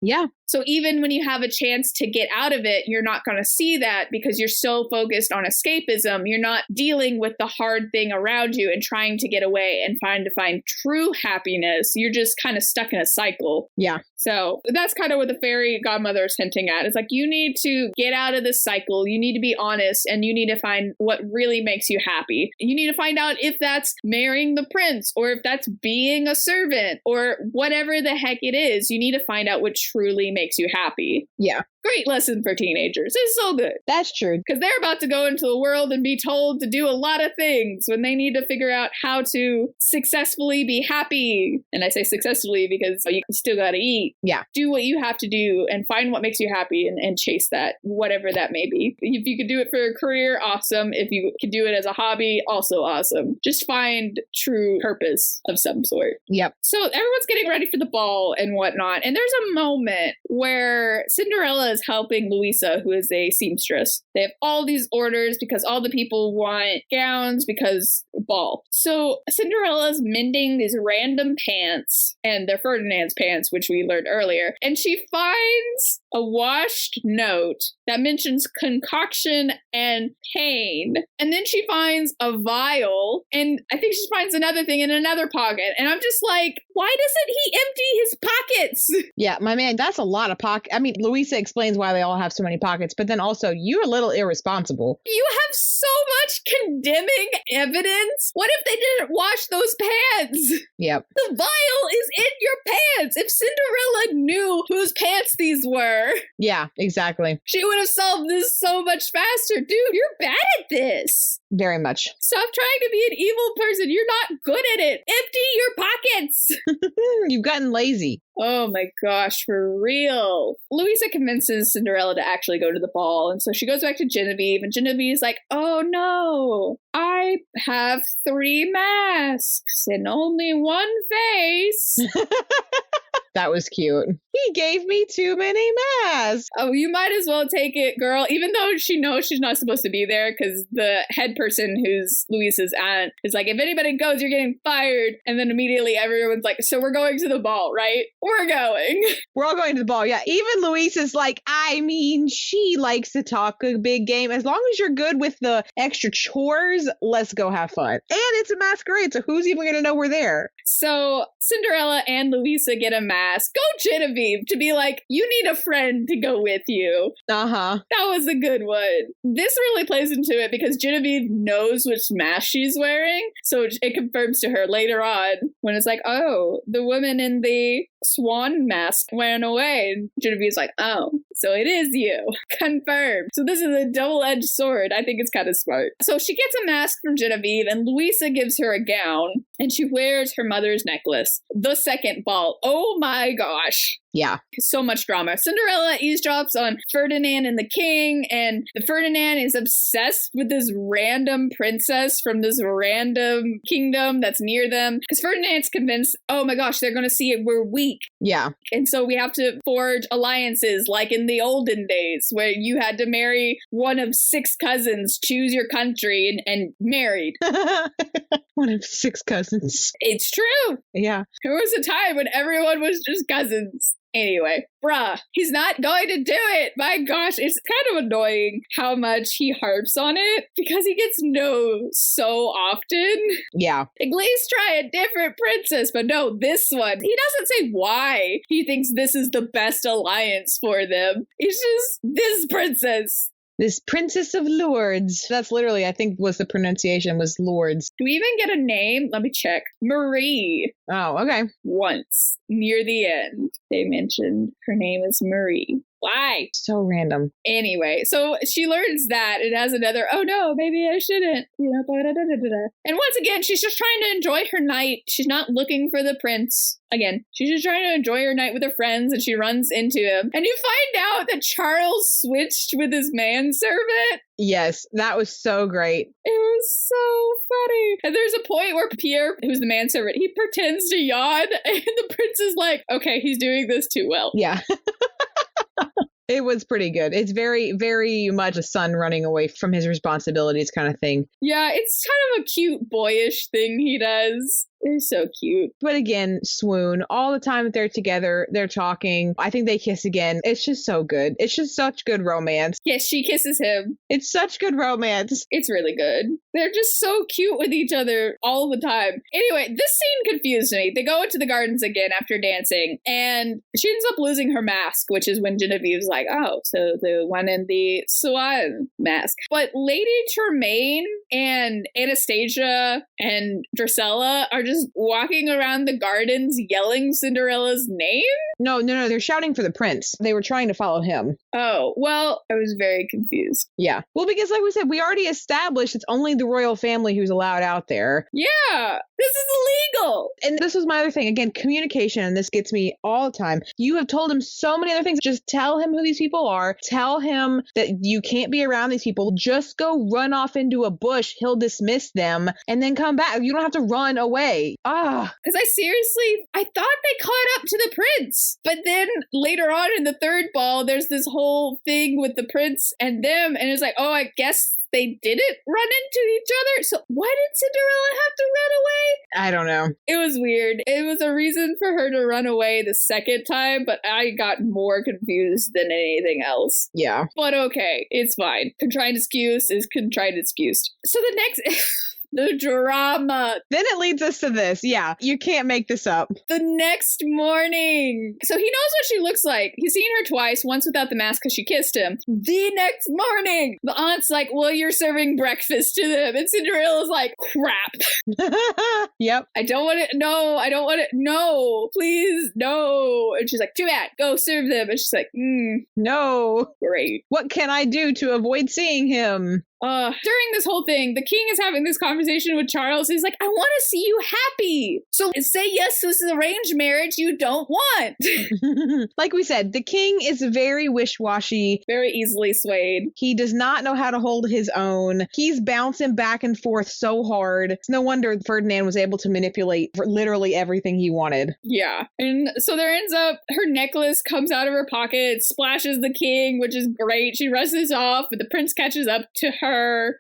Yeah. So even when you have a chance to get out of it, you're not going to see that because you're so focused on escapism. You're not dealing with the hard thing around you and trying to get away and find true happiness. You're just kind of stuck in a cycle. Yeah. So that's kind of what the fairy godmother is hinting at. It's like, you need to get out of this cycle. You need to be honest, and you need to find what really makes you happy. You need to find out if that's marrying the prince, or if that's being a servant, or whatever the heck it is. You need to find out what truly makes you happy. Yeah. Great lesson for teenagers. It's so good. That's true. Because they're about to go into the world and be told to do a lot of things when they need to figure out how to successfully be happy. And I say successfully because you still got to eat. Yeah. Do what you have to do and find what makes you happy and chase that, whatever that may be. If you could do it for a career, awesome. If you could do it as a hobby, also awesome. Just find true purpose of some sort. Yep. So everyone's getting ready for the ball and whatnot. And there's a moment where Cinderella is helping Louisa, who is a seamstress. They have all these orders because all the people want gowns because ball. So Cinderella's mending these random pants, and they're Ferdinand's pants, which we learned earlier. And she finds a washed note that mentions concoction and pain. And then she finds a vial, and I think she finds another thing in another pocket. And I'm just like, Why doesn't he empty his pockets? Yeah, my man, that's a lot of pockets. I mean, Louisa explains why they all have so many pockets, but then also, you're a little irresponsible. You have so much condemning evidence. What if they didn't wash those pants? Yep. The vial is in your pants. If Cinderella knew whose pants these were, Yeah, exactly. she would have solved this so much faster. Dude, you're bad at this. Very much. Stop trying to be an evil person. You're not good at it. Empty your pockets. You've gotten lazy. Oh my gosh, for real. Louisa convinces Cinderella to actually go to the ball, and so she goes back to Genevieve, and Genevieve's like, oh no, I have 3 masks and only one face. That was cute. He gave me too many masks. Oh, you might as well take it, girl, even though she knows she's not supposed to be there, because the head person, who's Louisa's aunt, is like, if anybody goes, you're getting fired. And then immediately everyone's like, so we're going to the ball, right? We're going. We're all going to the ball. Yeah, even Louisa's like, I mean, she likes to talk a big game. As long as you're good with the extra chores, let's go have fun. And it's a masquerade, so who's even going to know we're there? So Cinderella and Louisa get a mask. Go Genevieve to be like, you need a friend to go with you. Uh-huh. That was a good one. This really plays into it because Genevieve knows which mask she's wearing. So it confirms to her later on when it's like, oh, the woman in the swan mask ran away. And Genevieve's like, oh, so it is you. Confirmed. So this is a double-edged sword. I think it's kind of smart. So she gets a mask from Genevieve and Louisa gives her a gown and she wears her mother's necklace. The second ball. Oh my gosh. Yeah. So much drama. Cinderella eavesdrops on Ferdinand and the king, and Ferdinand is obsessed with this random princess from this random kingdom that's near them. Because Ferdinand's convinced, oh my gosh, they're going to see it, we're weak. Yeah. And so we have to forge alliances like in the olden days where you had to marry one of 6 cousins, choose your country, and married. One of 6 cousins. It's true. Yeah. There was a time when everyone was just cousins. Anyway, bruh, he's not going to do it. My gosh, it's kind of annoying how much he harps on it because he gets no so often. Yeah. At least try a different princess, but no, this one. He doesn't say why he thinks this is the best alliance for them. It's just this princess. This Princess of Lourdes. That's literally, I think, was the pronunciation, was Lourdes. Do we even get a name? Let me check. Marie. Oh, okay. Once, near the end, they mentioned her name is Marie. Why? So random. Anyway, so she learns that it has another, oh no, maybe I shouldn't. You know, and once again, she's just trying to enjoy her night. She's not looking for the prince. Again, she's just trying to enjoy her night with her friends, and she runs into him. And you find out that Charles switched with his manservant. Yes, that was so great. It was so funny. And there's a point where Pierre, who's the manservant, he pretends to yawn, and the prince is like, okay, he's doing this too well. Yeah. It was pretty good. It's very, very much a son running away from his responsibilities kind of thing. Yeah, it's kind of a cute, boyish thing he does. It's so cute. But again, swoon. All the time that they're together, they're talking. I think they kiss again. It's just so good. It's just such good romance. Yes, she kisses him. It's such good romance. It's really good. They're just so cute with each other all the time. Anyway, this scene confused me. They go into the gardens again after dancing, and she ends up losing her mask, which is when Genevieve's like, oh, so the one in the swan mask. But Lady Tremaine and Anastasia and Drusilla are just walking around the gardens yelling Cinderella's name? No, they're shouting for the prince. They were trying to follow him. Oh, well, I was very confused. Yeah. Well, because like we said, we already established it's only the royal family who's allowed out there. Yeah, this is illegal. And this was my other thing. Again, communication, and this gets me all the time. You have told him so many other things. Just tell him who these people are. Tell him that you can't be around these people. Just go run off into a bush. He'll dismiss them and then come back. You don't have to run away. Because I thought they caught up to the prince. But then later on in the third ball, there's this whole thing with the prince and them. And it's like, oh, I guess they didn't run into each other. So why did Cinderella have to run away? I don't know. It was weird. It was a reason for her to run away the second time, but I got more confused than anything else. Yeah. But okay, it's fine. Contrived excuse is contrived excuse. So the next... The drama. Then it leads us to this. Yeah, you can't make this up. The next morning. So he knows what she looks like. He's seen her twice, once without the mask because she kissed him. The next morning, the aunt's like, well, you're serving breakfast to them. And Cinderella's like, crap. Yep. I don't want it. No, I don't want it. No, please, no. And she's like, too bad. Go serve them. And she's like, no. Great. What can I do to avoid seeing him? During this whole thing, the king is having this conversation with Charles. He's like, I want to see you happy. So say yes to this arranged marriage you don't want. Like we said, the king is very wish-washy. Very easily swayed. He does not know how to hold his own. He's bouncing back and forth so hard. It's no wonder Ferdinand was able to manipulate literally everything he wanted. Yeah. And so there ends up, her necklace comes out of her pocket, splashes the king, which is great. She rushes off, but the prince catches up to her.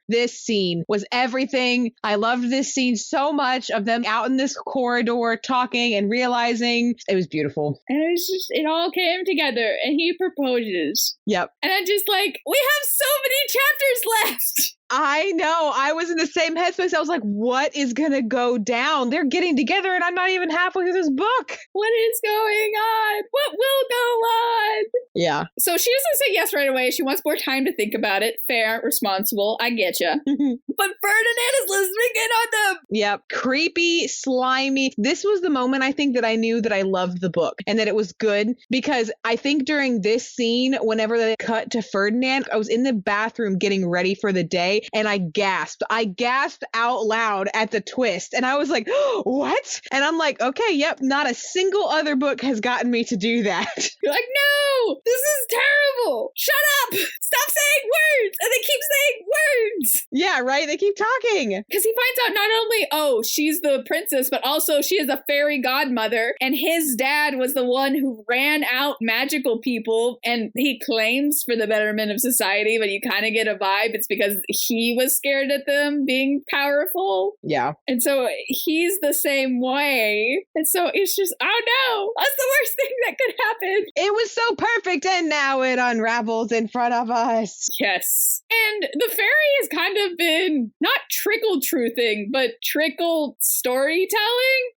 This scene was everything. I loved this scene so much, of them out in this corridor talking and realizing. It was beautiful. And it was just, it all came together and he proposes. Yep. And I'm just like, we have so many chapters left. I know. I was in the same headspace. I was like, what is going to go down? They're getting together and I'm not even halfway through this book. What is going on? What will go on? Yeah. So she doesn't say yes right away. She wants more time to think about it. Fair, responsible. I get you. But Ferdinand is listening in on them. Yep. Creepy, slimy. This was the moment I think that I knew that I loved the book and that it was good, because I think during this scene, whenever they cut to Ferdinand, I was in the bathroom getting ready for the day and I gasped. I gasped out loud at the twist and I was like, what? And I'm like, okay, yep, not a single other book has gotten me to do that. You're like, no, this is terrible. Shut up. Stop saying words. And they keep saying words. Yeah, right? They keep talking. Because he finds out not only, oh, she's the princess, but also she is a fairy godmother. And his dad was the one who ran out magical people. And he claims for the betterment of society, but you kind of get a vibe. It's because he was scared at them being powerful. Yeah. And so he's the same way. And so it's just, oh no, that's the worst thing that could happen. It was so perfect and now it unravels in front of us. Yes. And the fairy has kind of been not trickle truthing, but trickle storytelling.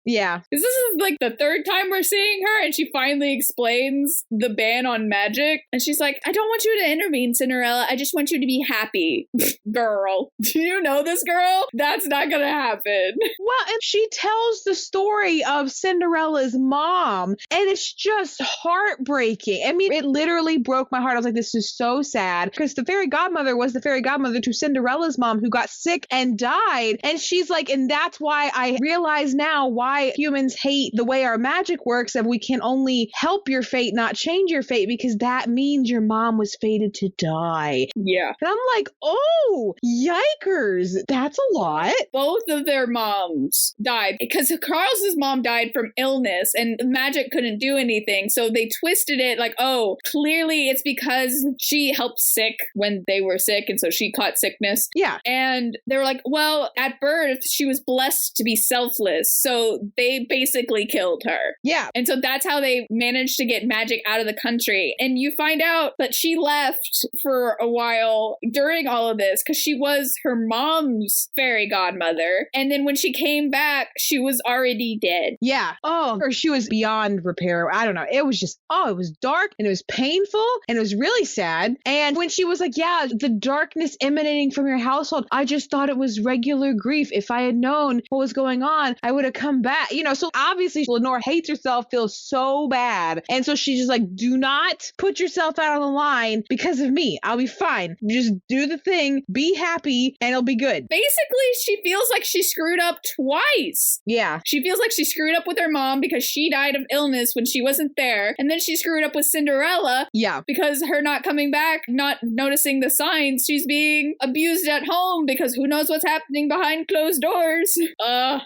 Yeah. Because this is like the third time we're seeing her and she finally explains the ban on magic. And she's like, I don't want you to intervene, Cinderella. I just want you to be happy. Girl, do you know this girl? That's not gonna happen. Well, and she tells the story of Cinderella's mom, and it's just heartbreaking. I mean, it literally broke my heart. I was like, this is so sad, because the fairy godmother was the fairy godmother to Cinderella's mom, who got sick and died. And she's like, and that's why I realize now why humans hate the way our magic works, that we can only help your fate, not change your fate, because that means your mom was fated to die. Yeah. And I'm like, oh, yikers. That's a lot. Both of their moms died because Carl's mom died from illness and magic couldn't do anything. So they twisted it like, oh, clearly it's because she helped sick when they were sick. And so she caught sickness. Yeah. And they were like, well, at birth, she was blessed to be selfless. So they basically killed her. Yeah. And so that's how they managed to get magic out of the country. And you find out that she left for a while during all of this because she was her mom's fairy godmother. And then when she came back, she was already dead. Yeah. Oh, or she was beyond repair. I don't know. It was just, oh, it was dark and it was painful and it was really sad. And when she was like, yeah, the darkness emanating from your household, I just thought it was regular grief. If I had known what was going on, I would have come back. You know, so obviously Lenore hates herself, feels so bad. And so she's just like, do not put yourself out on the line because of me. I'll be fine. Just do the thing, be happy, and it'll be good. Basically, she feels like she screwed up twice. Yeah. She feels like she screwed up with her mom because she died of illness when she wasn't there. And then she screwed up with Cinderella. Yeah. Because her not coming back, not noticing the signs, she's being abused at home because who knows what's happening behind closed doors.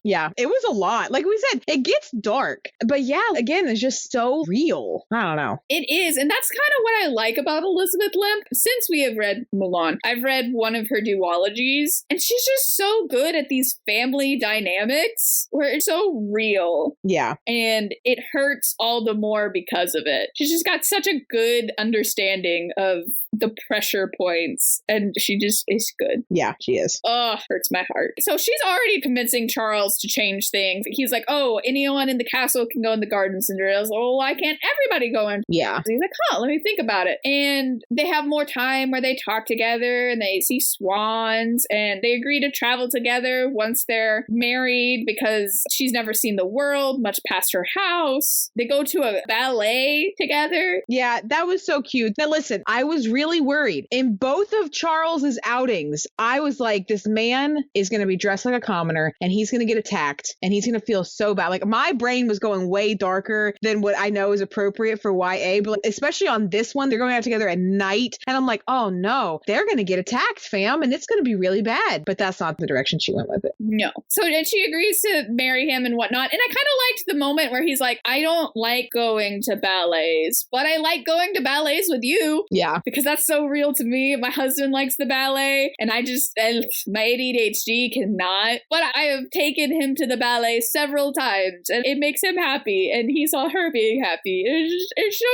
Yeah, it was a lot. Like we said, it gets dark. But yeah, again, it's just so real. I don't know. It is. And that's kind of what I like about Elizabeth Lim. Since we have read Mulan, I've read one of her duologies, and she's just so good at these family dynamics where it's so real. Yeah. And it hurts all the more because of it. She's just got such a good understanding of the pressure points, and she is good. Yeah, she is. Oh, hurts my heart. So she's already convincing Charles to change things. He's like, oh, anyone in the castle can go in the garden. Cinderella's like, oh, why can't everybody go in? Yeah. So he's like, let me think about it. And they have more time where they talk together and they see swans and they agree to travel together once they're married because she's never seen the world, much past her house. They go to a ballet together. Yeah, that was so cute. Now listen, I was really worried. In both of Charles's outings, I was like, this man is going to be dressed like a commoner and he's going to get attacked and he's going to feel so bad. Like my brain was going way darker than what I know is appropriate for YA, but especially on this one, they're going out together at night. And I'm like, oh no, they're going to get attacked, fam. And it's going to be really bad. But that's not the direction she went with it. No. So then she agrees to marry him and whatnot. And I kind of liked the moment where he's like, I don't like going to ballets, but I like going to ballets with you. Yeah. Because that's so real to me. My husband likes the ballet and my ADHD cannot. But I have taken him to the ballet several times and it makes him happy. And he saw her being happy. It's so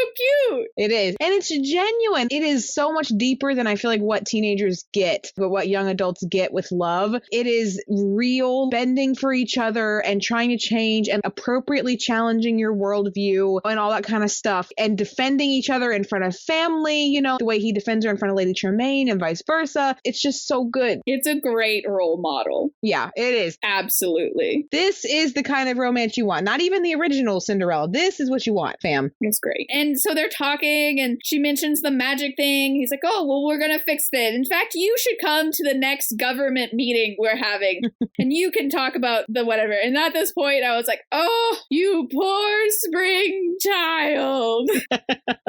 cute. It is. And it's genuine. It is so much deeper than I feel like what teenagers get, but what young adults get with love. It is real, bending for each other and trying to change and appropriately challenging your worldview and all that kind of stuff and defending each other in front of family, you know, the way he defends her in front of Lady Tremaine and vice versa. It's just so good. It's a great role model. Yeah, it is. Absolutely. This is the kind of romance you want. Not even the original Cinderella. This is what you want, fam. It's great. And so they're talking and she mentions the magic thing. He's like, oh, well, we're going to fix it. In fact, you should come to the next government meeting we're having and you can talk about the whatever. And at this point, I was like, oh, you poor spring child.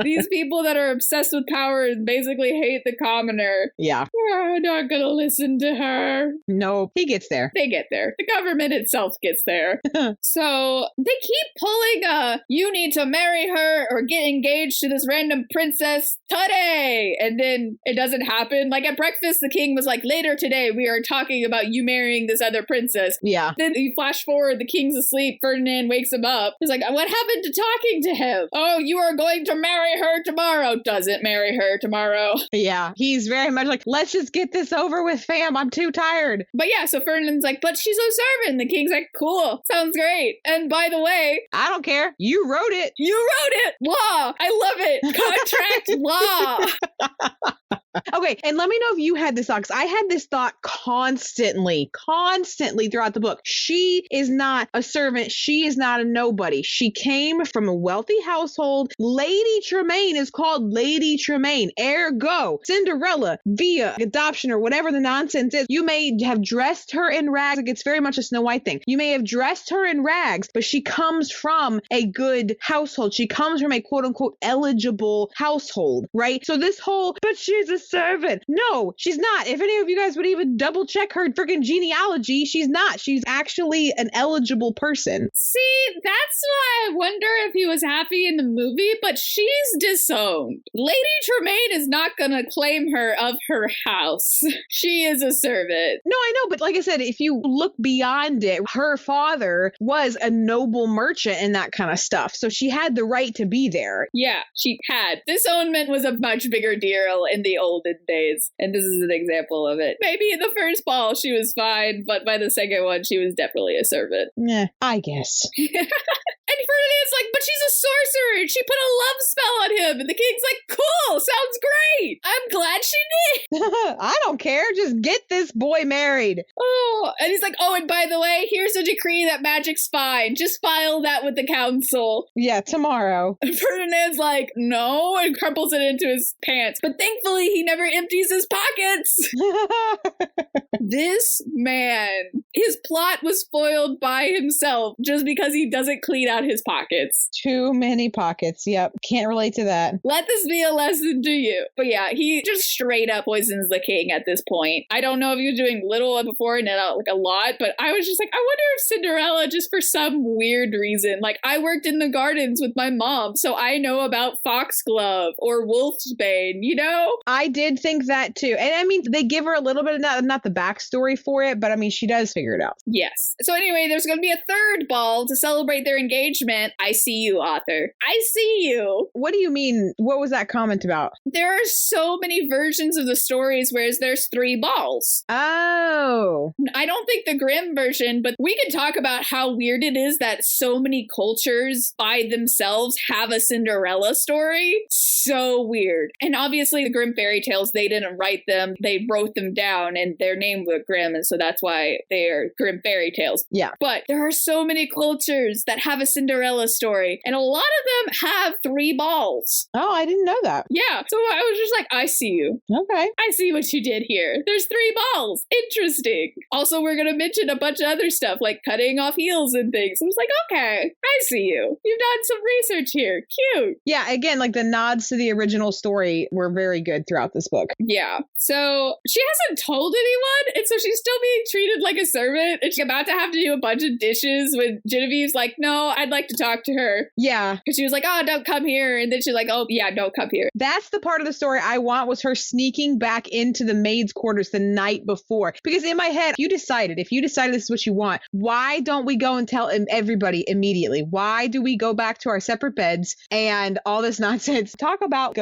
These people that are obsessed with power and basically hate the commoner. Yeah. We're not going to listen to her. No, he gets there. They get there. The government itself gets there. So they keep pulling you need to marry her or get engaged to this random princess today. And then it doesn't happen. Like at breakfast, the king was like, later today, we are talking about you marrying this other princess. Yeah. Then you flash forward, the king's asleep. Ferdinand wakes him up. He's like, what happened to talking to him? Oh, you are going to marry her tomorrow. Doesn't marry her tomorrow. Yeah. He's very much like, let's just get this over with, fam. I'm too tired. But yeah, so Ferdinand's like, but she's a servant. The king's like, cool. Sounds great. And by the way, I don't care. You wrote it. You wrote it. Law. I love it. Contract law. Okay, and let me know if you had this thought, because I had this thought constantly throughout the book. She is not a servant. She is not a nobody. She came from a wealthy household. Lady Tremaine is called Lady Tremaine. Ergo, Cinderella, via adoption or whatever the nonsense is, you may have dressed her in rags. Like it's very much a Snow White thing. You may have dressed her in rags, but she comes from a good household. She comes from a quote unquote eligible household, right? So this whole, but she's a servant. No, she's not. If any of you guys would even double check her freaking genealogy, she's not. She's actually an eligible person. See, that's why I wonder if he was happy in the movie, but she's disowned. Lady Tremaine is not gonna claim her of her house. She is a servant. No, I know, but like I said, if you look beyond it, her father was a noble merchant and that kind of stuff. So she had the right to be there. Yeah, she had. Disownment was a much bigger deal in the olden days, and this is an example of it. Maybe in the first ball she was fine, but by the second one she was definitely a servant. Yeah, I guess. And Ferdinand's like, but she's a sorcerer and she put a love spell on him. And the king's like, cool, sounds great. I'm glad she did. I don't care. Just get this boy married. Oh, and he's like, oh, and by the way, here's a decree that magic's fine. Just file that with the council. Yeah, tomorrow. And Ferdinand's like, no, and crumples it into his pants. But thankfully, he never empties his pockets. This man, his plot was foiled by himself just because he doesn't clean out his pockets. Too many pockets. Yep. Can't relate to that. Let this be a lesson to you. But yeah, he just straight up poisons the king at this point. I don't know if he was doing little before and then like a lot, but I was just like, I wonder if Cinderella, just for some weird reason, like I worked in the gardens with my mom, so I know about foxglove or wolfsbane, you know? I did would think that too. And I mean, they give her a little bit of not the backstory for it, but I mean, she does figure it out. Yes. So anyway, there's going to be a third ball to celebrate their engagement. I see you, author. I see you. What do you mean? What was that comment about? There are so many versions of the stories, whereas there's 3 balls. Oh. I don't think the Grimm version, but we could talk about how weird it is that so many cultures by themselves have a Cinderella story. So weird. And obviously the Grimm fairy tales, they didn't write them. They wrote them down and their name was Grimm. And so that's why they are Grimm fairy tales. Yeah. But there are so many cultures that have a Cinderella story. And a lot of them have 3 balls. Oh, I didn't know that. Yeah. So I was just like, I see you. Okay. I see what you did here. There's 3 balls. Interesting. Also, we're going to mention a bunch of other stuff like cutting off heels and things. I was like, okay, I see you. You've done some research here. Cute. Yeah, again, like the nods to the original story were very good throughout this book. Yeah. So she hasn't told anyone, and so she's still being treated like a servant, and she's about to have to do a bunch of dishes when Genevieve's like, no, I'd like to talk to her. Yeah. Because she was like, oh, don't come here. And then she's like, oh, yeah, don't come here. That's the part of the story I want, was her sneaking back into the maid's quarters the night before. Because in my head, if you decided this is what you want, why don't we go and tell everybody immediately? Why do we go back to our separate beds and all this nonsense? Talk about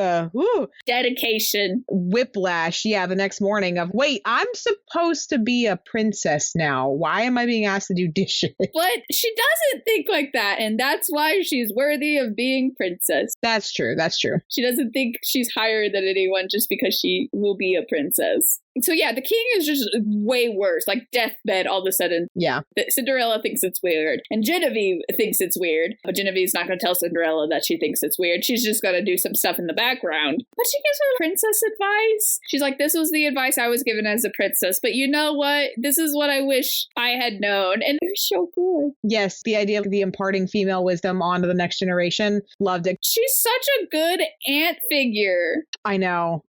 dedication. Whiplash. Yeah, the next morning of, wait, I'm supposed to be a princess now. Why am I being asked to do dishes? But she doesn't think like that, and that's why she's worthy of being princess. That's true. That's true. She doesn't think she's higher than anyone just because she will be a princess. So yeah, the king is just way worse, like deathbed all of a sudden. Yeah. Cinderella thinks it's weird, and Genevieve thinks it's weird, but Genevieve's not going to tell Cinderella that she thinks it's weird. She's just going to do some stuff in the background. But she gives her princess advice. She's like, this was the advice I was given as a princess, but you know what? This is what I wish I had known. And it was so good. Yes, the idea of the imparting female wisdom onto the next generation. Loved it. She's such a good aunt figure. I know.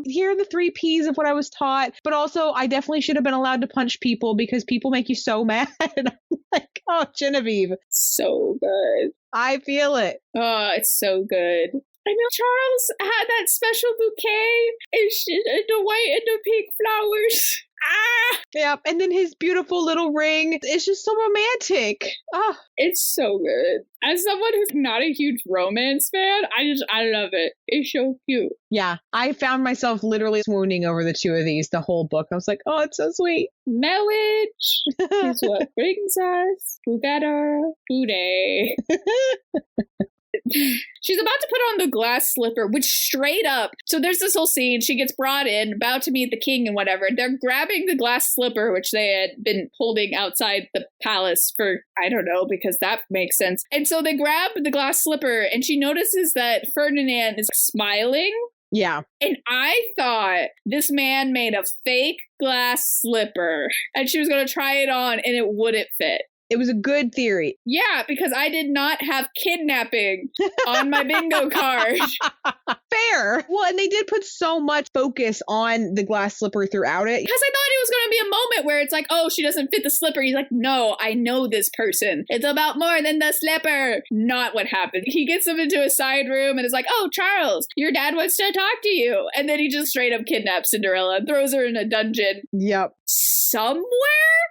Here are the 3 P's of what I was taught. But also, I definitely should have been allowed to punch people because people make you so mad. I'm like, oh, Genevieve. So good. I feel it. Oh, it's so good. I know Charles had that special bouquet and the white and the pink flowers. Ah! Yep. And then his beautiful little ring. It's just so romantic. Oh. It's so good. As someone who's not a huge romance fan, I love it. It's so cute. Yeah. I found myself literally swooning over the 2 of these the whole book. I was like, oh, it's so sweet. Marriage is what brings us together today. She's about to put on the glass slipper, which straight up, so there's this whole scene, she gets brought in, about to meet the king and whatever, they're grabbing the glass slipper, which they had been holding outside the palace for, I don't know, because that makes sense. And so they grab the glass slipper, and she notices that Ferdinand is smiling. Yeah. And I thought this man made a fake glass slipper, and she was going to try it on, and it wouldn't fit. It was a good theory. Yeah, because I did not have kidnapping on my bingo card. Fair. Well, and they did put so much focus on the glass slipper throughout it. Because I thought it was going to be a moment where it's like, oh, she doesn't fit the slipper. He's like, no, I know this person. It's about more than the slipper. Not what happened. He gets them into a side room and is like, oh, Charles, your dad wants to talk to you. And then he just straight up kidnaps Cinderella and throws her in a dungeon. Yep. Somewhere?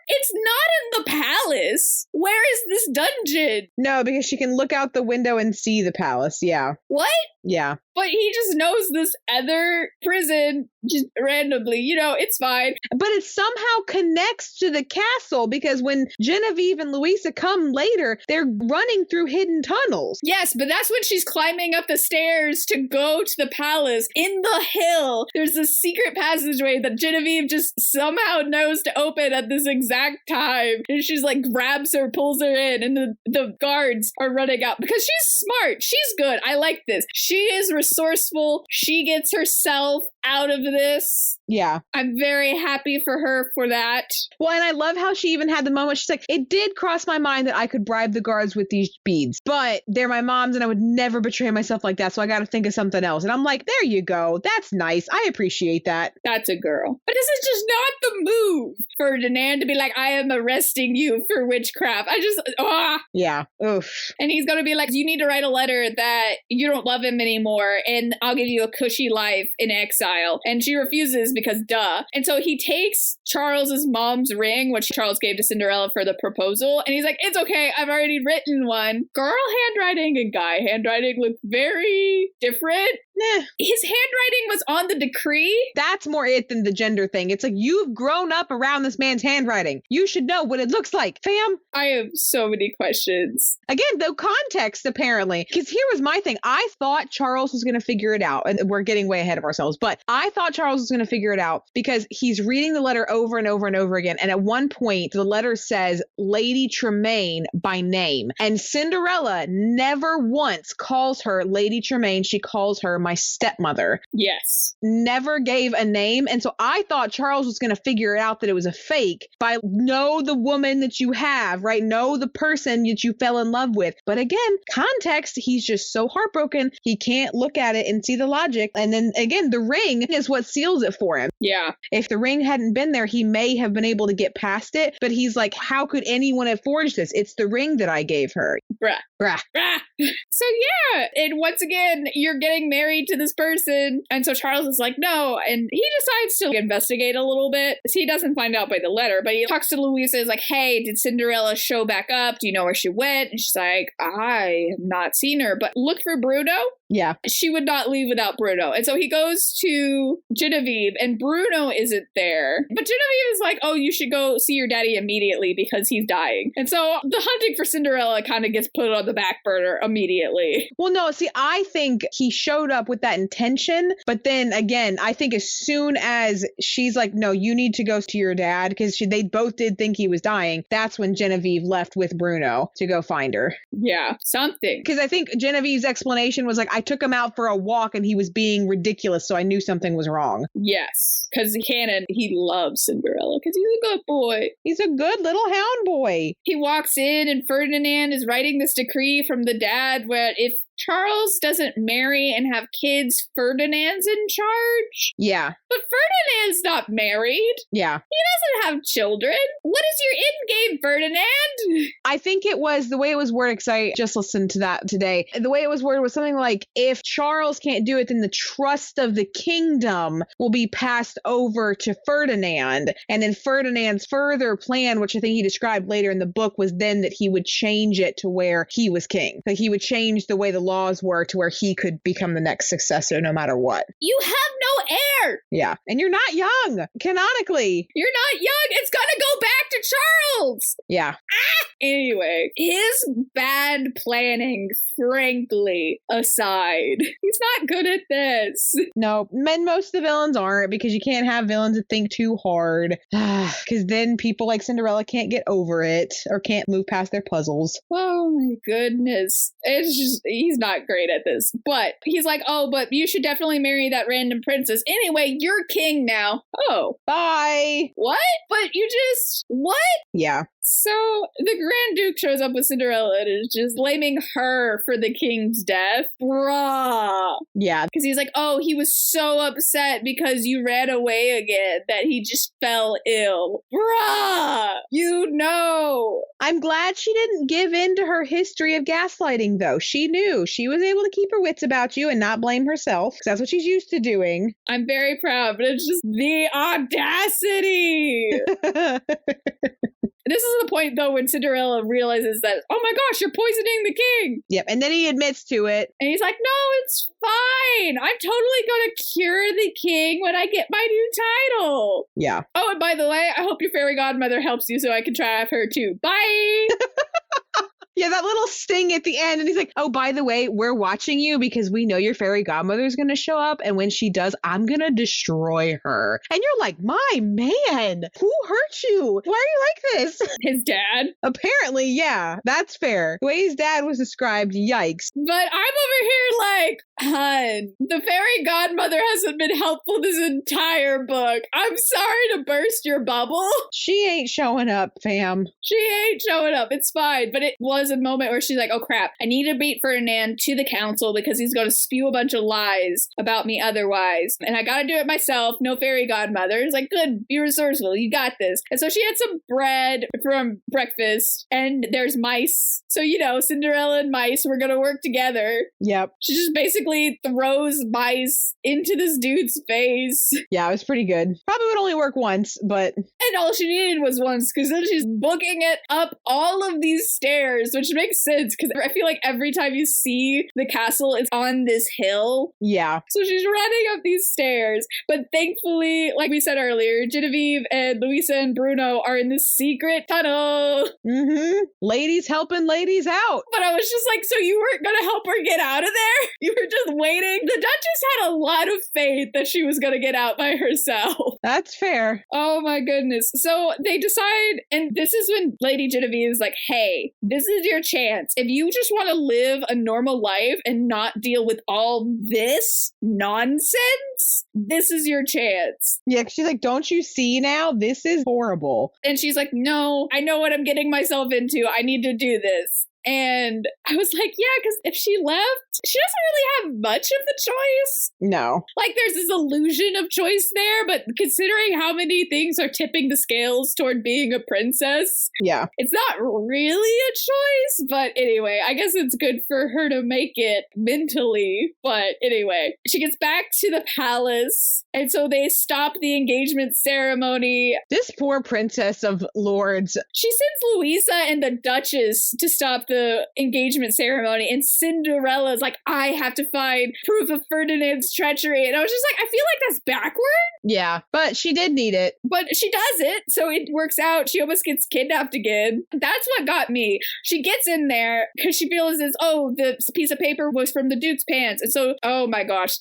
It's not in the palace. Where is this dungeon? No, because she can look out the window and see the palace. Yeah. What? Yeah. But he just knows this other prison just randomly. You know, it's fine. But it somehow connects to the castle because when Genevieve and Louisa come later, they're running through hidden tunnels. Yes, but that's when she's climbing up the stairs to go to the palace. In the hill, there's this secret passageway that Genevieve just somehow knows to open at this exact time. And she's like, grabs her, pulls her in, and the guards are running out because she's smart. She's good. I like this. She is resourceful. She gets herself out of this. Yeah. I'm very happy for her for that. Well, and I love how she even had the moment. She's like, it did cross my mind that I could bribe the guards with these beads, but they're my mom's and I would never betray myself like that. So I got to think of something else. And I'm like, there you go. That's nice. I appreciate that. That's a girl. But this is just not the move for Ferdinand to be like, I am arresting you for witchcraft. Yeah. Oof. And he's going to be like, you need to write a letter that you don't love him anymore and I'll give you a cushy life in exile. And she refuses because duh. And so he takes Charles's mom's ring, which Charles gave to Cinderella for the proposal. And he's like, it's okay. I've already written one. Girl handwriting and guy handwriting look very different. Nah. His handwriting was on the decree. That's more it than the gender thing. It's like, you've grown up around this man's handwriting. You should know what it looks like, fam. I have so many questions. Again, the context, apparently. Because here was my thing. I thought Charles was going to figure it out. And we're getting way ahead of ourselves. But I thought Charles was going to figure it out because he's reading the letter over and over and over again. And at one point, the letter says Lady Tremaine by name. And Cinderella never once calls her Lady Tremaine. She calls her my stepmother. Yes. Never gave a name. And so I thought Charles was going to figure it out that it was a fake by know the woman that you have, right? Know the person that you fell in love with. But again, context, he's just so heartbroken. He can't look at it and see the logic. And then again, the ring is what seals it for him. Yeah. If the ring hadn't been there, he may have been able to get past it. But he's like, how could anyone have forged this? It's the ring that I gave her. Bruh. Bruh. So yeah, and once again, you're getting married to this person. And so Charles is like, no. And he decides to investigate a little bit. He doesn't find out by the letter, but he talks to Louisa, is like, hey, did Cinderella show back up? Do you know where she went? And she's like, I have not seen her, but look for Bruno. Yeah. She would not leave without Bruno. And so he goes to Genevieve and Bruno isn't there. But Genevieve is like, oh, you should go see your daddy immediately because he's dying. And so the hunting for Cinderella kind of gets put on the back burner immediately. Well, no, see, I think he showed up with that intention. But then again, I think as soon as she's like, no, you need to go to your dad because they both did think he was dying. That's when Genevieve left with Bruno to go find her. Yeah, something. Because I think Genevieve's explanation was like, I took him out for a walk and he was being ridiculous, so I knew something was wrong. Yes, because Canon, he loves Cinderella because he's a good boy. He's a good little hound boy. He walks in and Ferdinand is writing this decree from the dad where if Charles doesn't marry and have kids, Ferdinand's in charge. Yeah. But Ferdinand's not married. Yeah. He doesn't have children. What is your end game, Ferdinand? I think it was the way it was worded, because I just listened to that today. The way it was worded was something like, if Charles can't do it, then the trust of the kingdom will be passed over to Ferdinand. And then Ferdinand's further plan, which I think he described later in the book, was then that he would change it to where he was king. That he would change the way the laws were to where he could become the next successor no matter what. You have no heir. Yeah. And you're not young, canonically. You're not young. It's gonna go back to Charles. Yeah. Anyway, his bad planning, frankly, aside, he's not good at this. No, most of the villains aren't, because you can't have villains that think too hard. Because then people like Cinderella can't get over it or can't move past their puzzles. Oh my goodness. It's just, he's not great at this. But he's like, oh, but you should definitely marry that random princess. Anyway, you're king now. Oh. Bye. What? But you just, what? Yeah. So the Grand Duke shows up with Cinderella and is just blaming her for the king's death. Bruh. Yeah. Because he's like, oh, he was so upset because you ran away again that he just fell ill. Bruh. You know. I'm glad she didn't give in to her history of gaslighting, though. She knew. She was able to keep her wits about you and not blame herself, because that's what she's used to doing. I'm very proud, but it's just the audacity. This is the point, though, when Cinderella realizes that, oh my gosh, you're poisoning the king. Yep. And then he admits to it. And he's like, no, it's fine. I'm totally going to cure the king when I get my new title. Yeah. Oh, and by the way, I hope your fairy godmother helps you so I can try her too. Bye. Yeah, that little sting at the end. And he's like, oh, by the way, we're watching you because we know your fairy godmother is going to show up. And when she does, I'm going to destroy her. And you're like, my man, who hurt you? Why are you like this? His dad. Apparently, yeah, that's fair. The way his dad was described, yikes. But I'm over here like, hun, the fairy godmother hasn't been helpful this entire book. I'm sorry to burst your bubble. She ain't showing up, fam. She ain't showing up. It's fine. But it was a moment where she's like, oh crap, I need to beat Ferdinand to the council because he's going to spew a bunch of lies about me otherwise. And I got to do it myself. No fairy godmother. It's like, good, be resourceful. You got this. And so she had some bread from breakfast and there's mice. So, you know, Cinderella and mice were going to work together. Yep. She just basically throws mice into this dude's face. Yeah, it was pretty good. Probably would only work once, but... And all she needed was once, because then she's booking it up all of these stairs, which makes sense, because I feel like every time you see the castle, it's on this hill. Yeah. So she's running up these stairs. But thankfully, like we said earlier, Genevieve and Louisa and Bruno are in this secret tunnel. Mm-hmm. Ladies helping ladies out. But I was just like, so you weren't going to help her get out of there? You were just waiting? The Duchess had a lot of faith that she was going to get out by herself. That's fair. Oh my goodness. So they decide, and this is when Lady Genevieve is like, hey, this is your chance. If you just want to live a normal life and not deal with all this nonsense, this is your chance. Yeah, she's like, don't you see now? This is horrible. And she's like, no, I know what I'm getting myself into. I need to do this. And I was like, yeah, because if she left, she doesn't really have much of the choice. No. Like, there's this illusion of choice there, but considering how many things are tipping the scales toward being a princess, yeah, it's not really a choice. But anyway, I guess it's good for her to make it mentally. But anyway, she gets back to the palace, and so they stop the engagement ceremony. This poor princess of lords. She sends Louisa and the Duchess to stop the engagement ceremony, and Cinderella's like, I have to find proof of Ferdinand's treachery. And I was just like, I feel like that's backward. Yeah, but she did need it. But she does it, so it works out. She almost gets kidnapped again. That's what got me. She gets in there because she realizes, oh, the piece of paper was from the Duke's pants. And so, oh my gosh.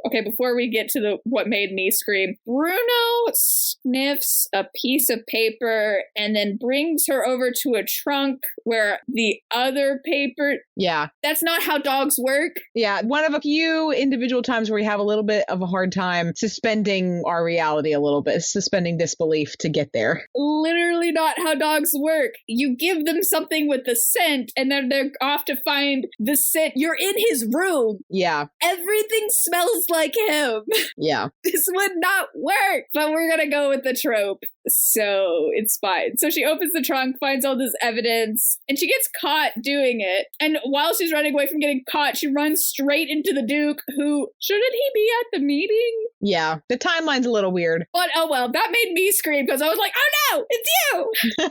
Okay, before we get to what made me scream, Bruno sniffs a piece of paper and then brings her over to a trunk where the other paper... Yeah. That's not how dogs work. Yeah, one of a few individual times where we have a little bit of a hard time suspending our reality a little bit, suspending disbelief to get there. Literally not how dogs work. You give them something with the scent and then they're off to find the scent. You're in his room. Yeah. Everything smells like him. Yeah. This would not work. But we're going to go with the trope. So it's fine. So she opens the trunk, finds all this evidence, and she gets caught doing it. And while she's running away from getting caught, she runs straight into the Duke, who, shouldn't he be at the meeting? Yeah. The timeline's a little weird. But oh well, that made me scream because I was like, oh no, it's you!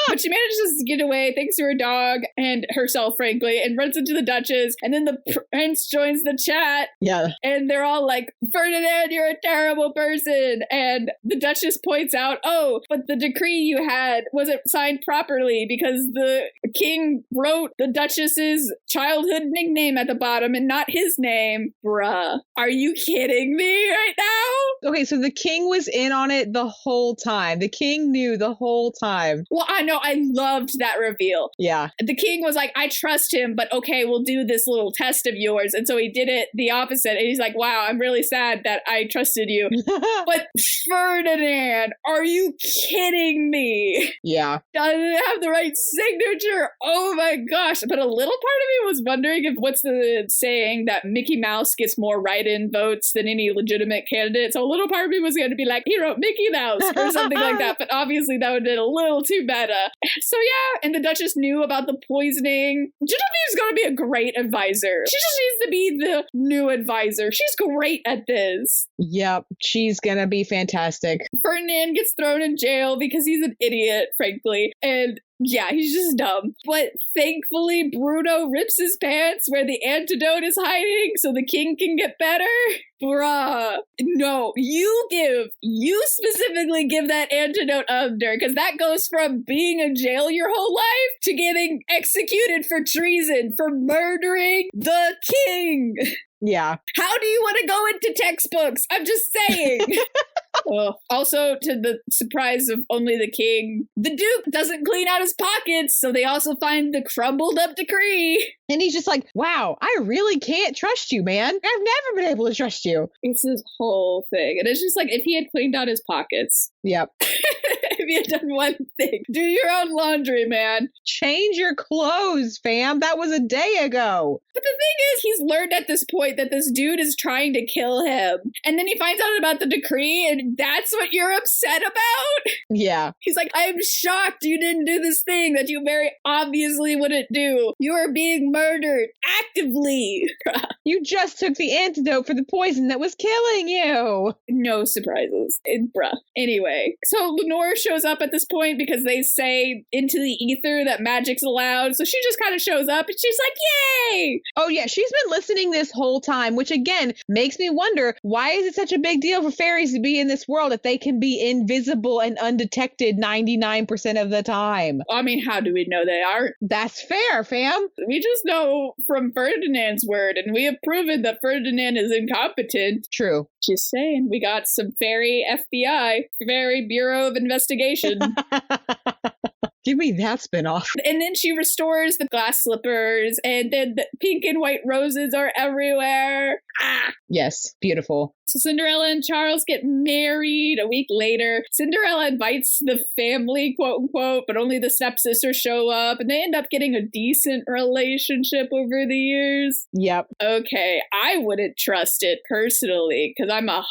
But she manages to get away thanks to her dog and herself, frankly, and runs into the Duchess. And then the prince joins the chat. Yeah. And they're all like, Ferdinand, you're a terrible person. And the Duchess points out, oh, but the decree you had wasn't signed properly because the king wrote the Duchess's childhood nickname at the bottom and not his name. Bruh, are you kidding me right now? Okay, so the king was in on it the whole time. The king knew the whole time. Well, I know. I loved that reveal. Yeah. The king was like, I trust him, but okay, we'll do this little test of yours. And so he did it the opposite. And he's like, wow, I'm really sad that I trusted you. But Ferdinand, are you kidding me? Yeah. Doesn't have the right signature. Oh my gosh. But a little part of me was wondering if what's the saying that Mickey Mouse gets more write-in votes than any legitimate candidate. So a little part of me was going to be like, he wrote Mickey Mouse or something like that. But obviously that would have been a little too meta. So yeah, and the Duchess knew about the poisoning. Genevieve's going to be a great advisor. She just needs to be the new advisor. She's great at this. Yep, she's going to be fantastic. Ferdinand gets thrown in jail because he's an idiot, frankly. And Yeah, he's just dumb. But thankfully, Bruno rips his pants where the antidote is hiding so the king can get better. Bruh. No, you specifically give that antidote under, because that goes from being in jail your whole life to getting executed for treason, for murdering the king. Yeah. How do you want to go into textbooks? I'm just saying. Also, to the surprise of only the king, the Duke doesn't clean out his pockets, so they also find the crumbled up decree. And he's just like, wow, I really can't trust you, man. I've never been able to trust you. It's this whole thing. And it's just like, if he had cleaned out his pockets. Yep. If he had done one thing, do your own laundry, man. Change your clothes, fam. That was a day ago. But the thing is, he's learned at this point that this dude is trying to kill him. And then he finds out about the decree, and that's what you're upset about? Yeah. He's like, I'm shocked you didn't do this thing that you very obviously wouldn't do. You are being murdered actively. You just took the antidote for the poison that was killing you. No surprises. Bruh. Anyway, so Lenore shows up at this point because they say into the ether that magic's allowed. So she just kind of shows up and she's like, yay! Oh, yeah. She's been listening this whole time, which again makes me wonder, why is it such a big deal for fairies to be in this world if they can be invisible and undetected 99% of the time? I mean, how do we know they aren't? That's fair, fam. We just know from Ferdinand's word, and we have proven that Ferdinand is incompetent. True. Just saying, we got some fairy FBI, fairy Bureau of Investigation. Give me that spinoff. And then she restores the glass slippers, and then the pink and white roses are everywhere. Ah! Yes, beautiful. So Cinderella and Charles get married a week later. Cinderella invites the family, quote unquote, but only the stepsisters show up, and they end up getting a decent relationship over the years. Yep. Okay, I wouldn't trust it personally, because I'm 100%,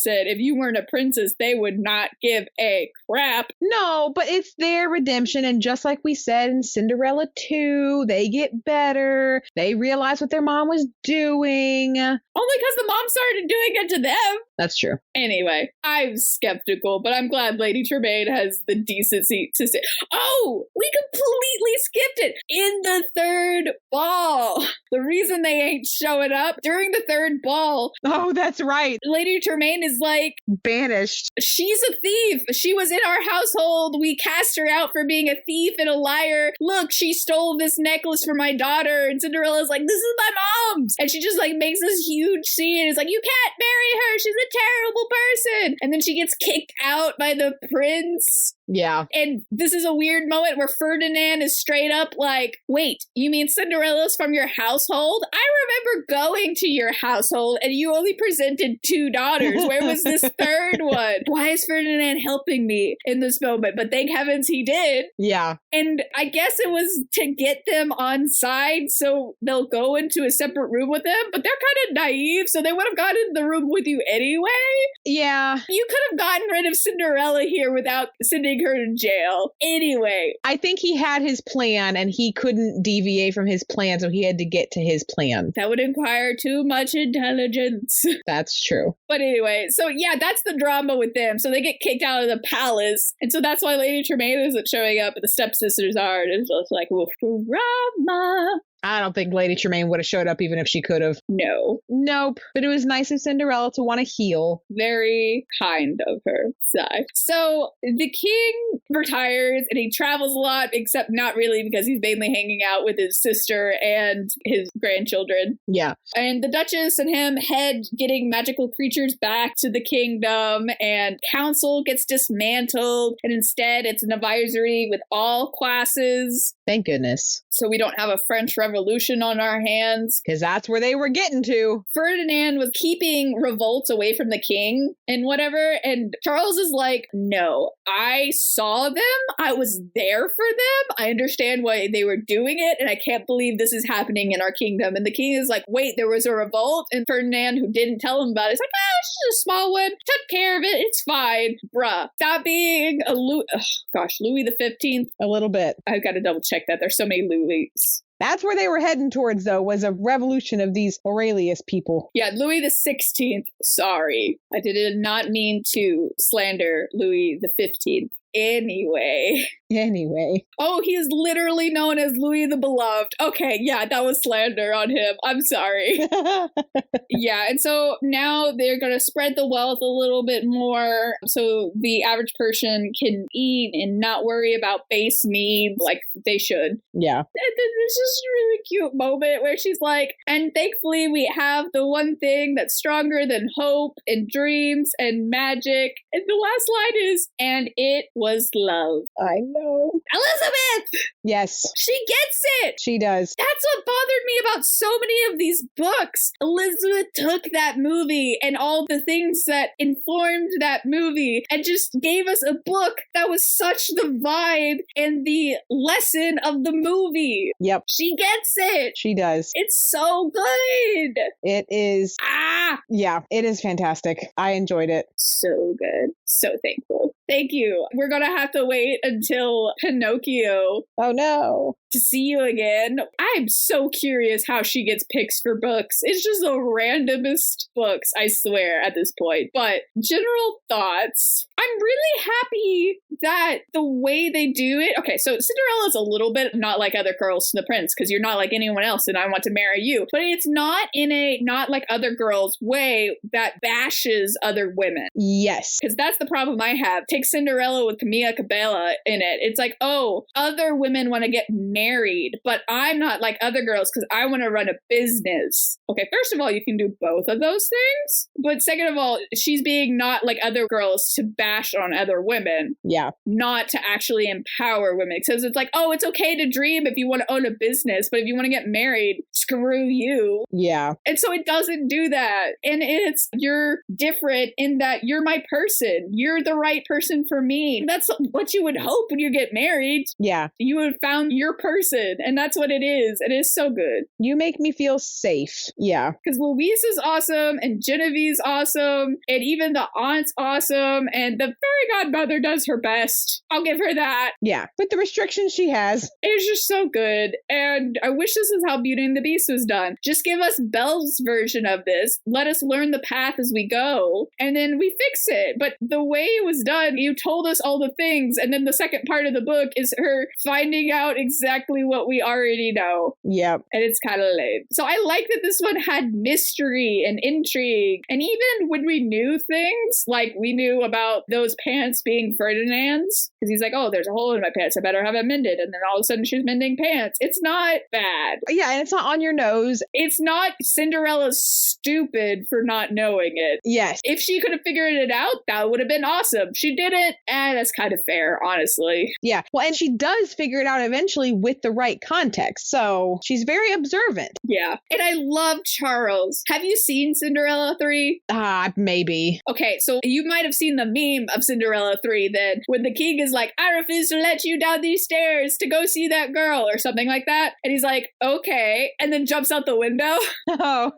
if you weren't a princess, they would not give a crap. No, but it's their redemption, and just like we said in Cinderella 2, they get better. They realize what their mom was doing. Only because the mom started doing it to them. That's true. Anyway, I'm skeptical, but I'm glad Lady Tremaine has the decency to say, oh, we completely skipped it. In the third ball. The reason they ain't showing up during the third ball. Oh, that's right. Lady Tremaine is like, banished. She's a thief. She was in our household. We cast her out for being a thief and a liar. Look, she stole this necklace from my daughter. And Cinderella's like, this is my mom's. And she just like makes this huge scene. It's like, you can't marry her. She's a terrible person. And then she gets kicked out by the prince. Yeah. And this is a weird moment where Ferdinand is straight up like, wait, you mean Cinderella's from your household? I remember going to your household and you only presented 2 daughters. Where was this third one? Why is Ferdinand helping me in this moment? But thank heavens he did. Yeah. And I guess it was to get them on side so they'll go into a separate room with them. But they're kind of naive, so they would have gotten in the room with you anyway. Yeah. You could have gotten rid of Cinderella here without sending her to jail. Anyway. I think he had his plan and he couldn't deviate from his plan, so he had to get to his plan. That would require too much intelligence. That's true. But anyway, so yeah, that's the drama with them. So they get kicked out of the palace. And so that's why Lady Tremaine isn't showing up, but the stepsisters are. And it's just like, oof, drama. I don't think Lady Tremaine would have showed up even if she could have. No. Nope. But it was nice of Cinderella to want to heal. Very kind of her. So the king retires and he travels a lot, except not really because he's mainly hanging out with his sister and his grandchildren. Yeah. And the Duchess and him head getting magical creatures back to the kingdom, and council gets dismantled, and instead it's an advisory with all classes. Thank goodness. So we don't have a French Revolution on our hands. Because that's where they were getting to. Ferdinand was keeping revolts away from the king and whatever, and Charles is like, no, I saw them. I was there for them. I understand why they were doing it, and I can't believe this is happening in our kingdom. And the king is like, wait, there was a revolt? And Ferdinand, who didn't tell him about it, is like, it's just a small one. Took care of it. It's fine. Bruh. Stop being a Louis the 15th. A little bit. I've got to double check that. There's so many Louis. That's where they were heading towards, though, was a revolution of these Aurelius people. Yeah, Louis the 16th. Sorry. I did not mean to slander Louis the 15th. Anyway. Oh, he is literally known as Louis the Beloved. Okay, yeah, that was slander on him. I'm sorry. Yeah, and so now they're going to spread the wealth a little bit more so the average person can eat and not worry about base needs like they should. Yeah. And then there's this really cute moment where she's like, and thankfully we have the one thing that's stronger than hope and dreams and magic. And the last line is, and it was love. I know. Elizabeth! Yes. She gets it! She does. That's what bothered me about so many of these books. Elizabeth took that movie and all the things that informed that movie and just gave us a book that was such the vibe and the lesson of the movie. Yep. She gets it. She does. It's so good. It is. Yeah, it is fantastic. I enjoyed it. So good. So thankful. Thank you. We're going to have to wait until Pinocchio. Oh, no. To see you again. I'm so curious how she gets picks for books. It's just the randomest books, I swear, at this point. But general thoughts. I'm really happy that the way they do it. Okay, so Cinderella's a little bit not like other girls to the prince because you're not like anyone else and I want to marry you. But it's not in a not like other girls way that bashes other women. Yes. Because that's the problem I have. Take Cinderella with Camilla Cabela in it. It's like, oh, other women want to get married, but I'm not like other girls because I want to run a business. Okay, first of all, you can do both of those things. But second of all, she's being not like other girls to bash on other women. Yeah. Not to actually empower women. Because it's like, oh, it's okay to dream if you want to own a business, but if you want to get married, screw you. Yeah. And so it doesn't do that. And it's, you're different in that you're my person. You're the right person for me. That's what you would hope when you get married. Yeah. You would have found your person. And that's what it is. It is so good. You make me feel safe. Yeah. Because Louise is awesome and Genevieve's awesome. And even the aunt's awesome. And the fairy godmother does her best. I'll give her that. Yeah. With the restrictions she has. It's just so good. And I wish this is how Beauty and the Beast was done. Just give us Belle's version of this. Let us learn the path as we go. And then we fix it. But the way it was done, you told us all the things. And then the second part of the book is her finding out exactly what we already know. Yep. And it's kind of lame. So I like that this one had mystery and intrigue. And even when we knew things, like we knew about those pants being Ferdinand's, because he's like, oh, there's a hole in my pants. I better have it mended. And then all of a sudden she's mending pants. It's not bad. Yeah, and it's not on your nose. It's not Cinderella stupid for not knowing it. Yes. If she could have figured it out, that would have been awesome. She didn't, and that's kind of fair, honestly. Yeah. Well, and she does figure it out eventually with the right context. So she's very observant. Yeah. And I love Charles. Have you seen Cinderella 3? Maybe. Okay, so you might have seen the meme of Cinderella 3 then, when the king is like, I refuse to let you down these stairs to go see that girl, or something like that. And he's like, okay, and then jumps out the window. Oh.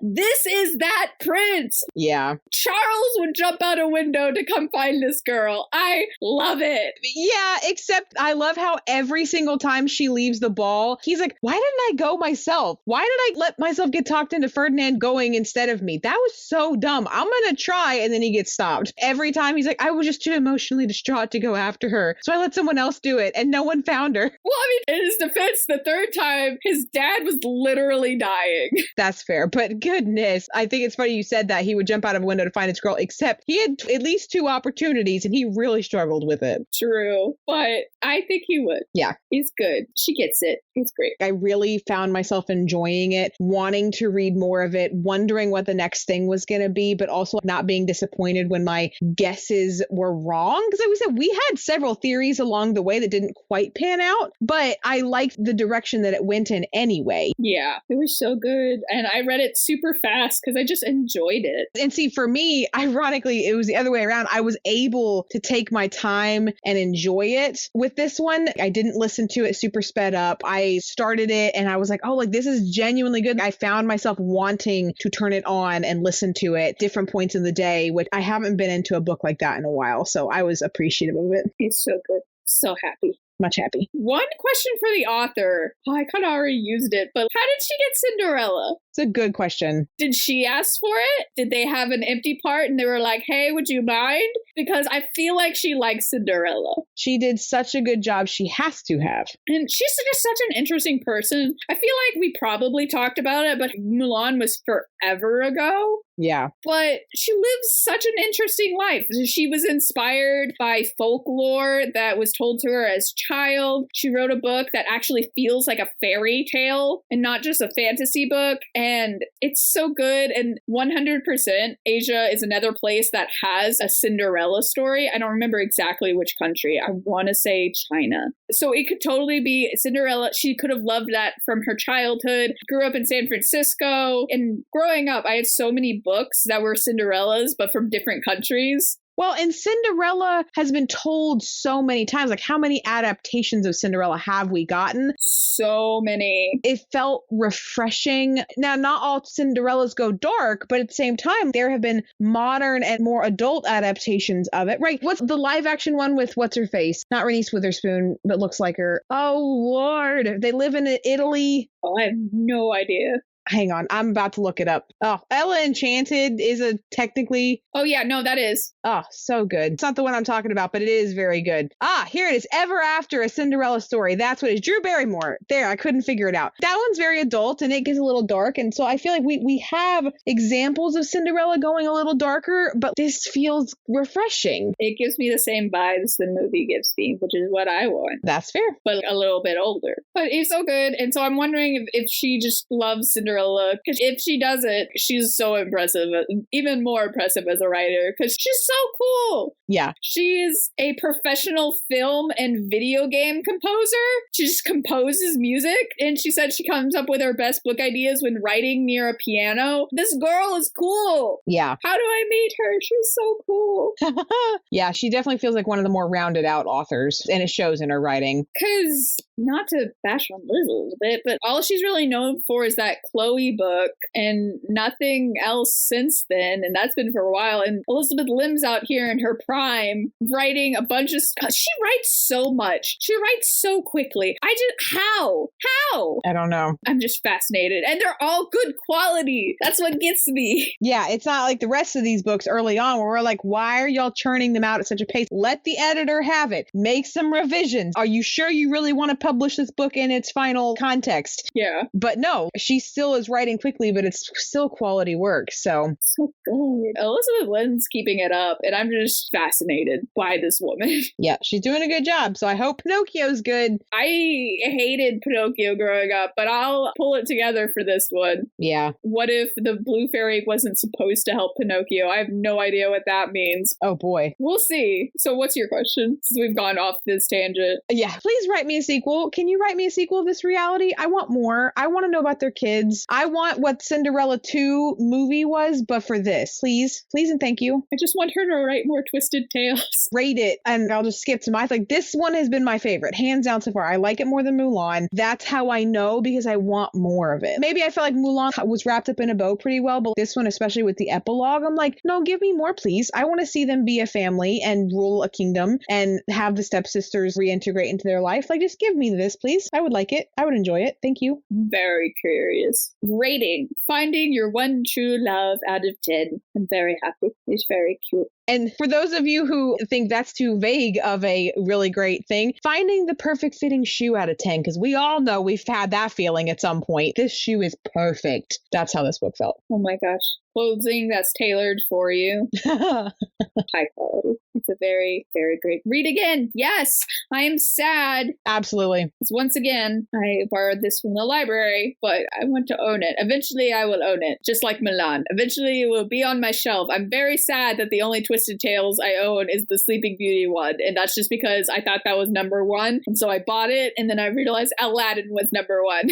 This is that prince. Yeah. Charles would jump out a window to come find this girl. I love it. Yeah, except I love how every single time she leaves the ball, he's like, why didn't I go myself? Why did I let myself get talked into Ferdinand going instead of me? That was so dumb. I'm going to try. And then he gets stopped. Every time he's like, I was just too emotionally distraught to go after her. So I let someone else do it and no one found her. Well, I mean, in his defense, the third time, his dad was literally dying. That's fair. But goodness, I think it's funny you said that he would jump out of a window to find his girl, except he had at least 2 opportunities and he really struggled with it. True. But I think he would. Yeah. He's good. She gets it. It's great. I really found myself enjoying it, wanting to read more of it, wondering what the next thing was going to be, but also not being disappointed when my guesses were wrong. Because like we said, we had several theories along the way that didn't quite pan out, but I liked the direction that it went in anyway. Yeah, it was so good. And I read it super fast because I just enjoyed it. And see, for me, ironically, it was the other way around. I was able to take my time and enjoy it with this one. I didn't listen to it super sped up. I started it and I was like, oh, like this is genuinely good. I found myself wanting to turn it on and listen to it different points in the day, which I haven't been into a book like that in a while. So I was appreciative of it. It's so good. So happy. Much happy. One question for the author. Oh, I kind of already used it, but how did she get Cinderella? It's a good question. Did she ask for it? Did they have an empty part and they were like, hey, would you mind? Because I feel like she likes Cinderella. She did such a good job. She has to have. And she's just such an interesting person. I feel like we probably talked about it, but Mulan was forever ago. Yeah. But she lives such an interesting life. She was inspired by folklore that was told to her as child. She wrote a book that actually feels like a fairy tale and not just a fantasy book. And it's so good. And 100% Asia is another place that has a Cinderella story. I don't remember exactly which country. I want to say China. So it could totally be Cinderella. She could have loved that from her childhood. Grew up in San Francisco. And growing up, I had so many books that were Cinderellas, but from different countries. Well, and Cinderella has been told so many times. Like, how many adaptations of Cinderella have we gotten? So many. It felt refreshing. Now, not all Cinderellas go dark, but at the same time, there have been modern and more adult adaptations of it. Right? What's the live action one with what's her face? Not Reese Witherspoon, but looks like her. Oh, Lord. They live in Italy. Oh, I have no idea. Hang on, I'm about to look it up. Oh, Ella Enchanted is a technically... Oh, yeah, no, that is. Oh, so good. It's not the one I'm talking about, but it is very good. Ah, here it is. Ever After, a Cinderella Story. That's what it is. Drew Barrymore. There, I couldn't figure it out. That one's very adult, and it gets a little dark, and so I feel like we have examples of Cinderella going a little darker, but this feels refreshing. It gives me the same vibes the movie gives me, which is what I want. That's fair. But a little bit older. But it's so good, and so I'm wondering if she just loves Cinderella. Because if she doesn't, she's so impressive, even more impressive as a writer, because she's so cool. Yeah. She's a professional film and video game composer. She just composes music, and she said she comes up with her best book ideas when writing near a piano. This girl is cool. Yeah. How do I meet her? She's so cool. Yeah, she definitely feels like one of the more rounded out authors, and it shows in her writing. Because, not to bash on Liz a little bit, but all she's really known for is that Chloe book and nothing else since then, and that's been for a while. And Elizabeth Lim's out here in her prime writing a bunch of stuff. She writes so much. She writes so quickly. How? I don't know. I'm just fascinated. And they're all good quality. That's what gets me. Yeah, it's not like the rest of these books early on where we're like, why are y'all churning them out at such a pace? Let the editor have it. Make some revisions. Are you sure you really want to publish this book in its final context? Yeah. But no, she still is writing quickly, but it's still quality work. So good. Elizabeth Lim's keeping it up, and I'm just fascinated by this woman. Yeah, she's doing a good job. So I hope Pinocchio's good. I hated Pinocchio growing up, but I'll pull it together for this one. Yeah. What if the blue fairy wasn't supposed to help Pinocchio? I have no idea what that means. Oh boy. We'll see. So what's your question? Since we've gone off this tangent. Yeah. Please write me a sequel. Can you write me a sequel of this reality? I want more. I want to know about their kids. I want what Cinderella 2 movie was, but for this. Please. Please and thank you. I just want her to write more Twisted Tales. Rate it, and I'll just skip to my... Like, this one has been my favorite. Hands down so far. I like it more than Mulan. That's how I know, because I want more of it. Maybe I felt like Mulan was wrapped up in a bow pretty well, but this one, especially with the epilogue, I'm like, no, give me more, please. I want to see them be a family and rule a kingdom and have the stepsisters reintegrate into their life. Like, just give me this, please. I would like it. I would enjoy it. Thank you. Very curious. Rating. Finding your one true love out of 10. I'm very happy. It's very cute. And for those of you who think that's too vague of a really great thing, finding the perfect fitting shoe out of 10, because we all know we've had that feeling at some point. This shoe is perfect. That's how this book felt. Oh my gosh. Clothing that's tailored for you. High quality. It's a very, very great read again. Yes, I am sad. Absolutely. Because once again, I borrowed this from the library, but I want to own it. Eventually, I will own it, just like Milan. Eventually, it will be on my shelf. I'm very sad that the only Twisted Tales I own is the Sleeping Beauty one, and that's just because I thought that was number one, and so I bought it, and then I realized Aladdin was number one.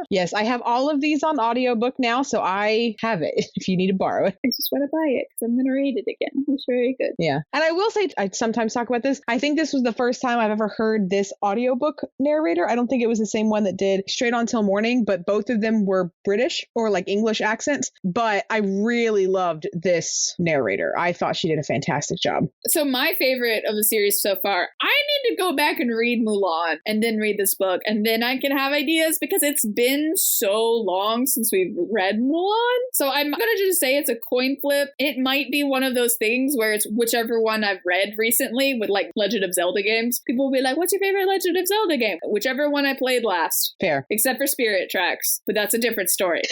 Yes, I have all of these on audiobook now, so I have it. If if you need to borrow it. I just want to buy it because I'm going to read it again. It's very good. Yeah. And I will say, I sometimes talk about this. I think this was the first time I've ever heard this audiobook narrator. I don't think it was the same one that did Straight On Till Morning, but both of them were British or like English accents. But I really loved this narrator. I thought she did a fantastic job. So my favorite of the series so far, I need to go back and read Mulan and then read this book. And then I can have ideas because it's been so long since we've read Mulan. So I'm going to just say it's a coin flip. It might be one of those things where it's whichever one I've read recently with like Legend of Zelda games. People will be like, what's your favorite Legend of Zelda game? Whichever one I played last. Fair. Except for Spirit Tracks, but that's a different story.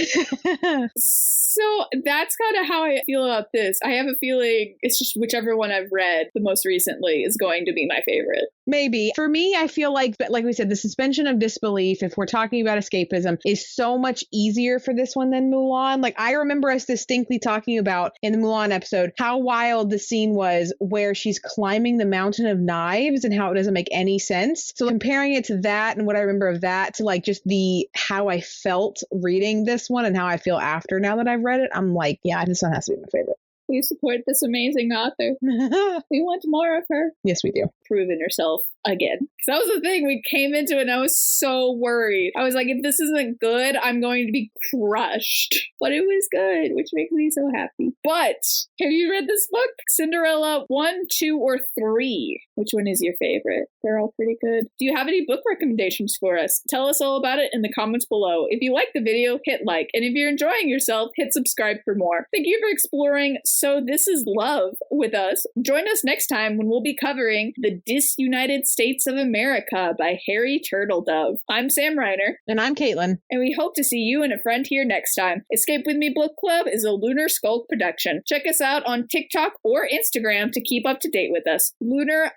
So that's kind of how I feel about this. I have a feeling it's just whichever one I've read the most recently is going to be my favorite. Maybe. For me, I feel like we said, the suspension of disbelief, if we're talking about escapism, is so much easier for this one than Mulan. Like, I remember us distinctly talking about in the Mulan episode how wild the scene was where she's climbing the mountain of knives and how it doesn't make any sense. So comparing it to that and what I remember of that to like just how I felt reading this one and how I feel after now that I've read it, I'm like, yeah, this one has to be my favorite. We support this amazing author. We want more of her. Yes, we do. Proven herself again. Because that was the thing. We came into it and I was so worried. I was like, if this isn't good, I'm going to be crushed. But it was good, which makes me so happy. But have you read this book? Cinderella 1, 2, or 3? Which one is your favorite? They're all pretty good. Do you have any book recommendations for us? Tell us all about it in the comments below. If you like the video, hit like. And if you're enjoying yourself, hit subscribe for more. Thank you for exploring So This Is Love with us. Join us next time when we'll be covering The Disunited States of America by Harry Turtledove. I'm Sam Reiner. And I'm Caitlin. And we hope to see you and a friend here next time. Escape With Me Book Club is a Lunar Skulk production. Check us out on TikTok or Instagram to keep up to date with us. Lunar_SKULK.